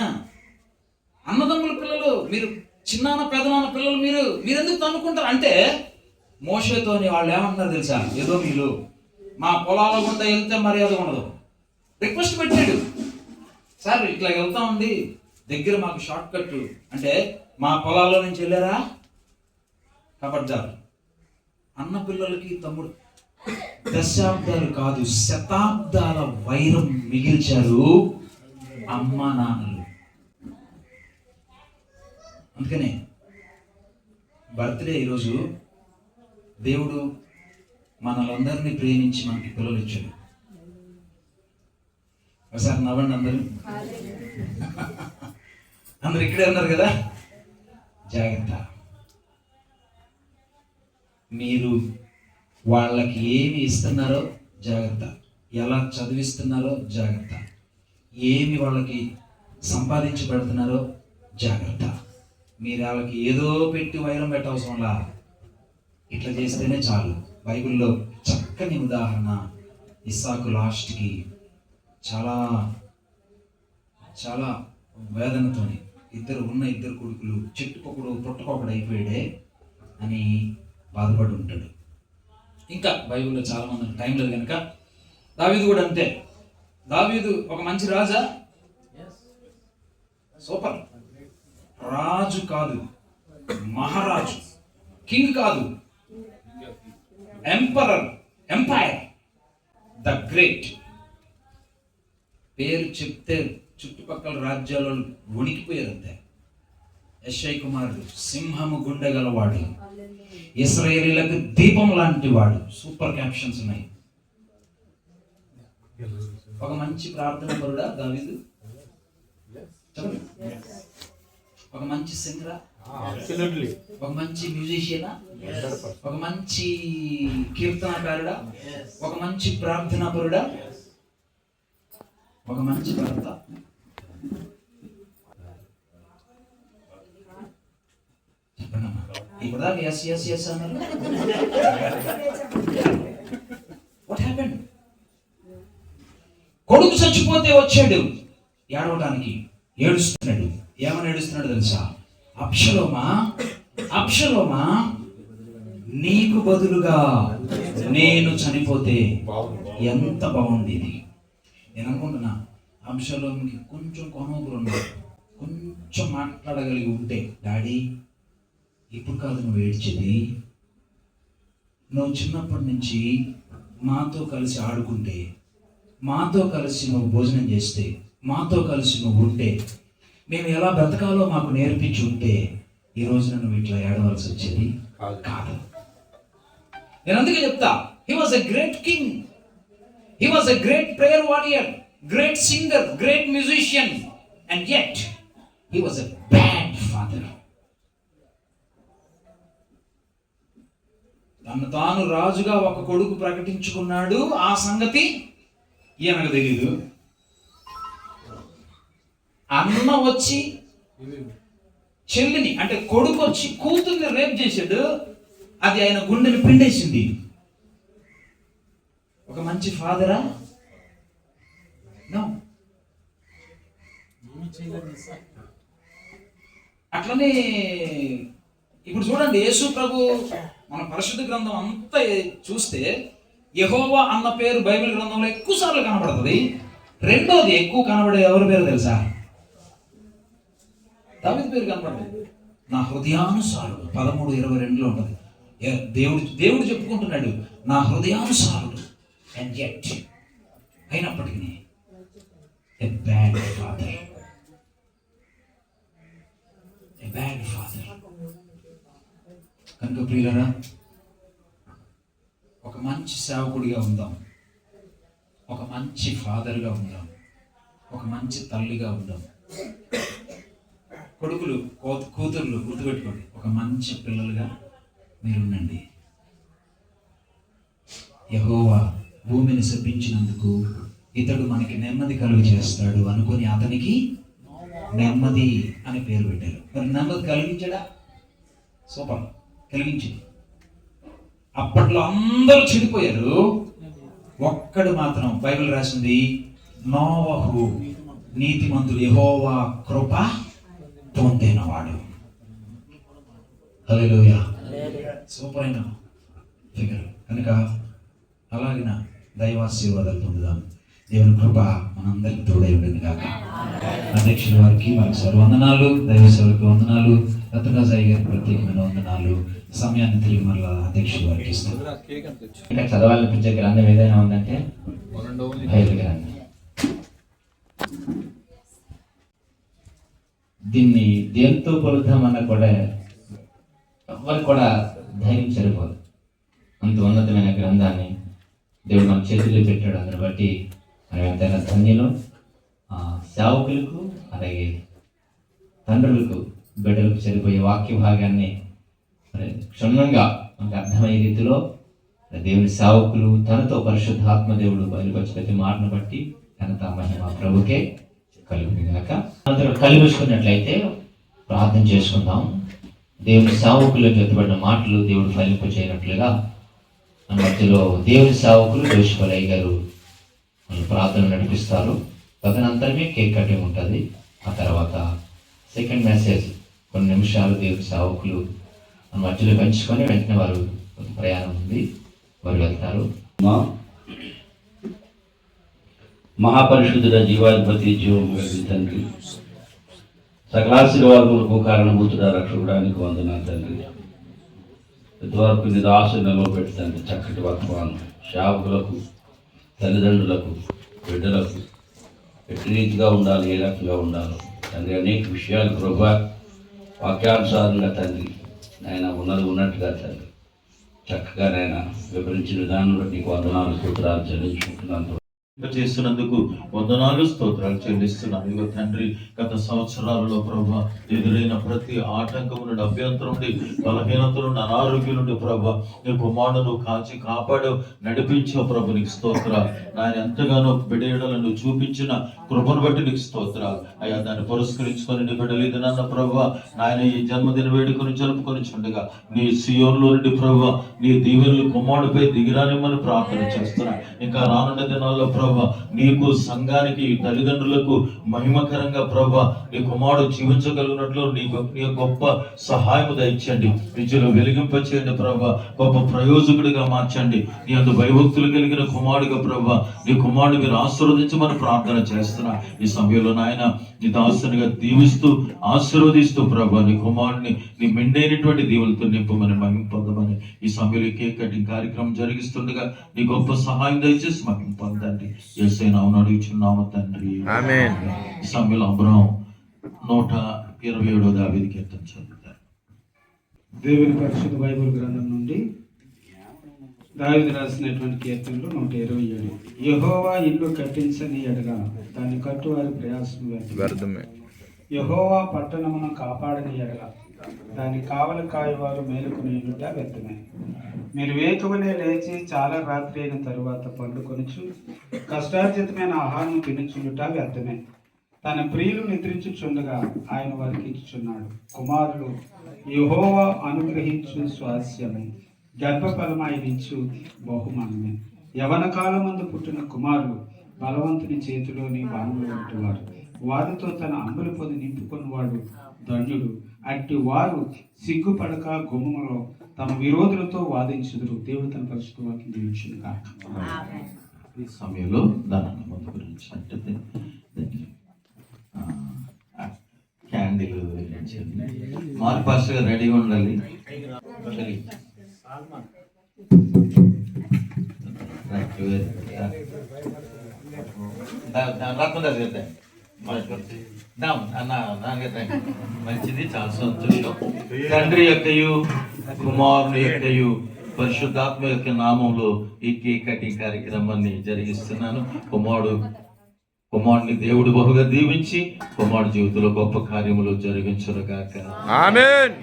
అన్నదమ్ముల పిల్లలు మీరు, చిన్నాన్న పెదనాన్న పిల్లలు మీరు ఎందుకు తన్నుకుంటారు అంటే, మోషేతోని వాళ్ళు ఏమంటున్నారు తెలుసా? ఎదోమీయులు మా పొలాల గుండా వెళ్తే మర్యాద ఉండదు. రిక్వెస్ట్ పెట్టాడు, సార్ ఇట్లా వెళ్తామండి, దగ్గర మాకు షార్ట్ కట్ అంటే మా పొలాల్లో నుంచి వెళ్ళారా కబడ్డారు. అన్న పిల్లలకి తమ్ముడు దశాబ్దాలు కాదు శతాబ్దాల వైరం మిగిల్చారు అమ్మా నాన్నలు. అందుకనే బర్త్డే ఈరోజు దేవుడు మనలందరినీ ప్రేమించి మనకి పిల్లలు ఇచ్చాడు. ఒకసారి నవ్వండి అందరూ. అందరు ఇక్కడే ఉన్నారు కదా. జాగ్రత్త, మీరు వాళ్ళకి ఏమి ఇస్తున్నారో జాగ్రత్త, ఎలా చదివిస్తున్నారో జాగ్రత్త, ఏమి వాళ్ళకి సంపాదించి పెడుతున్నారో జాగ్రత్త. మీరు వాళ్ళకి ఏదో పెట్టి వైరం పెట్టవసరంలా, ఇట్లా చేస్తేనే చాలు. బైబిల్లో చక్కని ఉదాహరణ ఇస్సాకు లాస్ట్కి చాలా చాలా వేదనతోని ఇద్దరు కొడుకులు చెట్టుకొకడు పుట్టకొకడు అయిపోయాడే అని బాధపడి ఉంటాడు. ఇంకా బైబిల్లో చాలా మంది టైం లేదు కనుక దావీదు కూడా అంతే. దావీదు ఒక మంచి రాజా, సూపర్ రాజు కాదు, మహారాజు, కింగ్ కాదు, ఎంపైర్ ద గ్రేట్. పేరు చెప్తే చుట్టుపక్కల రాజ్యాలలో వణికిపోయారు అంతే. యెషయా కుమారుడు, సింహము గుండె గలవాడు, ఇశ్రాయేలీలకు దీపం లాంటి వాడు. సూపర్ క్యాప్షన్స్ ఉన్నాయి. ఒక మంచి ప్రార్థన పరుడా దావీదు? చెప్పండి. ఒక మంచి సింగరా? ఒక మంచి మ్యూజిషియనా? ఒక మంచి కీర్తనకారుడా? ఒక మంచి ప్రార్థనా పరుడా? ఒక మంచి భర్త? చెప్పండమ్మా. ఇప్పుడు ఎస్ ఎస్ ఎస్ అన్నారు. What happened? చచ్చిపోతే వచ్చాడు ఏడవడానికి, ఏడుస్తున్నాడు. ఏమని ఏడుస్తున్నాడు తెలుసా? అబ్షలోమా, అబ్షలోమా, నీకు బదులుగా నేను చనిపోతే ఎంత బాగుండేది. నేను అనుకుంటున్నా, అబ్షలోముకి కొంచెం కొనూగురు ఉన్నాడు, కొంచెం మాట్లాడగలిగి ఉంటే, డాడీ ఇప్పుడు కాదు నువ్వు ఏడ్చేది, నువ్వు చిన్నప్పటి నుంచి మాతో కలిసి ఆడుకుంటే, మాతో కలిసి నువ్వు భోజనం చేస్తే, మాతో కలిసి నువ్వు ఉంటే, మేము ఎలా బ్రతకాలో మాకు నేర్పించి ఉంటే ఈ రోజున నువ్వు ఇట్లా ఏడవలసి వచ్చేది కాదు. నేను అందుకే చెప్తా, he was a great king, he was a great prayer warrior, great singer, great musician, and yet he was a bad father. తను తాను రాజుగా ఒక కొడుకు ప్రకటించుకున్నాడు, ఆ సంగతి ఈయనకు తెలీదు. అన్న వచ్చి చెల్లిని, అంటే కొడుకు వచ్చి కూతుర్ని రేప్ చేశాడు, అది ఆయన గుండెని పిండేసింది. ఒక మంచి ఫాదరా? నో. అట్లనే ఇప్పుడు చూడండి, యేసు ప్రభు మన పరిశుద్ధ గ్రంథం అంతా చూస్తే యెహోవా అన్న పేరు బైబిల్ గ్రంథంలో ఎక్కువ సార్లు కనబడుతుంది. రెండోది ఎక్కువ కనబడే ఎవరి పేరు తెలుసా? దావీదు పేరు కనబడలేదు. నా హృదయానుసారుడు 13:22 ఉంటుంది. దేవుడు చెప్పుకుంటున్నాడు, నా హృదయానుసారుడు. అండ్ యెట్, అయినప్పటికీ ఎ బ్యాడ్ ఫాదర్, ఎ బ్యాడ్ ఫాదర్. కనుక ప్రియులరా, ఒక మంచి సేవకుడిగా ఉందాం, ఒక మంచి ఫాదర్గా ఉందాం, ఒక మంచి తల్లిగా ఉందాం. కొడుకులు, కూతుర్లు గుర్తుపెట్టుకోండి, ఒక మంచి పిల్లలుగా మీరుండండి. యెహోవా భూమిని శపించినందుకు ఇతడు మనకి నెమ్మది కలుగు చేస్తాడు అనుకొని అతనికి నెమ్మది అని పేరు పెట్టారు. మరి నెమ్మది కలిగించాడా? సూపర్, కలిగించింది. అప్పట్లో అందరూ చెడిపోయారు, ఒక్కడు మాత్రం బైబిల్ రాసింది, నోవహు నీతిమంతుడు, యెహోవా కృప పొందినవాడు. హల్లెలూయా, సూపర్ అయిన ఫిగర్. కనుక అలాగిన దైవాశీర్వాదాలు పొందుదాం. దేవుని కృప మనందరికి తోడై ఉంటుంది కాక. అధ్యక్షుల వారికి మరొకసారి వందనాలు, దైవ సేవలకు వందనాలు, రత్నరాజయ్య గారికి ప్రత్యేకమైన వందనాలు. సమయాన్ని తిరిగి మరలా అధ్యక్షుల వారికి ఇస్తాం. ఇంకా చదవాలనిపించే గ్రంథం ఏదైనా ఉందంటే బైబిల్ గ్రంథం. దీన్ని దేంతో పొలుద్దామన్నా కూడా ఎవరికి కూడా ధైర్యం సరిపోదు. అంత ఉన్నతమైన గ్రంథాన్ని దేవుడు మన చేతుల్లో పెట్టాడు. అందుని బట్టి మనం ఎంతైనా ధన్యులు. సేవకులకు అలాగే తండ్రులకు బిడ్డలకు సరిపోయే వాక్య భాగాన్ని మరి క్షుణ్ణంగా మనకు అర్థమయ్యే రీతిలో దేవుని సేవకులు తనతో పరిశుద్ధాత్మ దేవుడు బయలుపరిచి ప్రతి మాటను బట్టి ఘనత మహిమ ప్రభుకే కలుగుతుంది కనుక అందరూ కలిపించుకున్నట్లయితే ప్రార్థన చేసుకుందాం. దేవుని సేవకులకు ఎత్తుబడిన మాటలు దేవుడు ఫలింపు చేయనట్లుగా మన మధ్యలో దేవుని సేవకులు జోషిపలయ్య గారు ప్రార్థన నడిపిస్తారు. తదనంతరమే కేక్ కటింగ్ ఉంటుంది. ఆ తర్వాత సెకండ్ మెసేజ్ కొన్ని నిమిషాలు దేవుని సేవకులు మన మధ్యలో పెంచుకొని వెంటనే వారు ప్రయాణం ఉంది, వారు వెళ్తారు. మహాపరిశుద్ధుడ జీవాధిపతి జీవం కలిగిన తండ్రి, సకలాశీర్వాదములకు కారణభూతుడ రక్షకుడానికి వందనాలు తండ్రి. ఇంతవరకు నీ దాసులను పెడుతుంది చక్కటి వర్తమానం సేవకులకు, తల్లిదండ్రులకు, బిడ్డలకు ఎట్టి రీతిగా ఉండాలి, ఏ రకంగా ఉండాలి తండ్రి. అనేక విషయాలు ప్రభువా వాక్యానుసారంగా తండ్రి నాయన ఉన్నట్టుగా తండ్రి చక్కగా నాయన వివరించిన విధానం బట్టి నీకు వందనాలు స్తోత్రాలు చెల్లించుకుంటున్నాను. చేస్తున్నందుకు వందనాలు స్తోత్రాలు చెల్లిస్తున్నాను. ఇదిగో తండ్రి, గత సంవత్సరాలలో ప్రభా ఎదురైన ప్రతి ఆటంకం నుండి, అభ్యంతరం నుండి, బలహీనత నుండి, అనారోగ్యం నుండి ప్రభా నీ కుమారుడు కాచి కాపాడు నడిపించే ప్రభు నీకు స్తోత్రాలు. నాయన ఎంతగానో బిడ్డలను చూపించిన కృపను బట్టి నీకు స్తోత్రాలు అయ్యా. దాన్ని పురస్కరించుకొని నీ బిడ్డలు ఇది నన్న ప్రభా నాయన ఈ జన్మదిన వేడుకను జరుపుకొని చుండగా నీ సియోన్లో నుండి ప్రభా నీ దీవెనలు కుమారుడిపై దిగిరానిమ్మని ప్రార్థన చేస్తున్నా. ఇంకా రానున్న దినాల్లో ప్రభు ప్రభా నీకు సంఘానికి తల్లిదండ్రులకు మహిమకరంగా ప్రభా నీ కుమారుడు జీవించగలిగినట్లు నీ గొప్ప సహాయము దయచండి, విద్యలో వెలిగింపచేయండి ప్రభా, గొప్ప ప్రయోజకుడిగా మార్చండి. నీ అందు భయభక్తులు కలిగిన కుమారుడిగా ప్రభా నీ కుమారుడు మీరు ఆశీర్వదించమని ప్రార్థన చేస్తున్నా. ఈ సమయంలో నాయన నీ దాసునిగా దీవిస్తూ ఆశీర్వదిస్తూ ప్రభా నీ కుమారుడిని నీ మెండైనటువంటి దీవులతో నింపమని మహిమ పొందమని ఈ సమయంలో కేక్ కటింగ్ కార్యక్రమం జరిగిస్తుండగా నీ గొప్ప సహాయం దయచేసి మహిమ పొందండి. యేసయ్య నామమున అడుగుచున్నాము తండ్రి, ఆమేన్. ఈ సమయంలో అబ్రహాం 127వ దావీదు కీర్తన చదువుతారు. దేవుని పరిశుద్ధ బైబిల్ గ్రంథం నుండి దావీదు రాసినటువంటి కీర్తనలు 127. యెహోవా ఇల్లు కట్టించని ఎడల దాన్ని కట్టువారి ప్రయాసం వ్యర్థమే. యెహోవా పట్టణమును కాపాడని ఎడల దాన్ని కావలి కాయవారు మేలుకుని వ్యర్థమే. మీరు వేకువనే లేచి చాలా రాత్రి అయిన తరువాత పండుకొనుచు కష్టార్జితమైన ఆహారం తినుచుండుట వ్యర్థమే. తన ప్రియులు నిద్రించుచుండగా ఆయన వారికి ఇచ్చుచున్నాడు. కుమారులు యెహోవా అనుగ్రహించు స్వాస్యమే, గర్భఫలమాయనిచ్చు బహుమానమే. యవన కాలమందు పుట్టిన కుమారులు బలవంతుని చేతిలోని బాణులు వంటివారు. వారితో తన అంబుల పొది నింపుకున్నవాడు ధన్యుడు. అట్టి వారు సిగ్గుపడక గుమ్మములో తమ విరోధులతో వాదించుదురు. దేవుడు తన పరిశుద్ధ వాక్యం దీవించును గాక. ఈ సమయంలో దాని ముందు గురించి అంటే క్యాండిల్ మార్పాస్ గా రెడీగా ఉండాలి. మంచిది, చాలా సంతోషం. తండ్రి యొక్కయు కుమారుని యొక్కయు పరిశుద్ధాత్మ యొక్క నామంలో ఈ కేక్ కటింగ్ కార్యక్రమాన్ని జరిగిస్తున్నాను. కుమారుని దేవుడు బహుగా దీవించి కుమారుడు జీవితంలో గొప్ప కార్యములు జరిగించును గాక. ఆమేన్.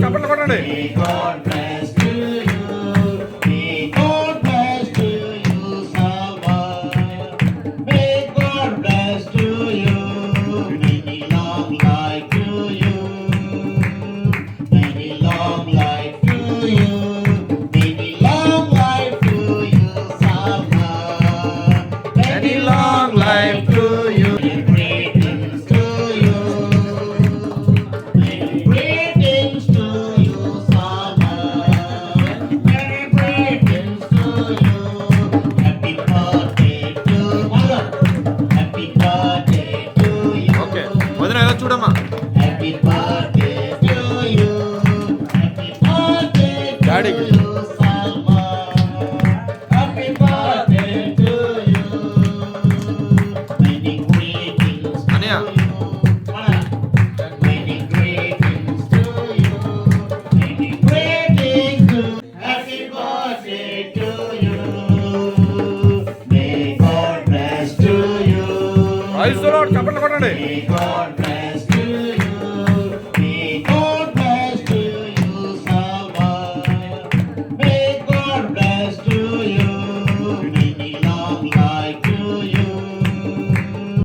చప్పట్లు కొట్టండి. చూడమ్మా. డాడీకి అనియా చప్పట్లు కొట్టండి.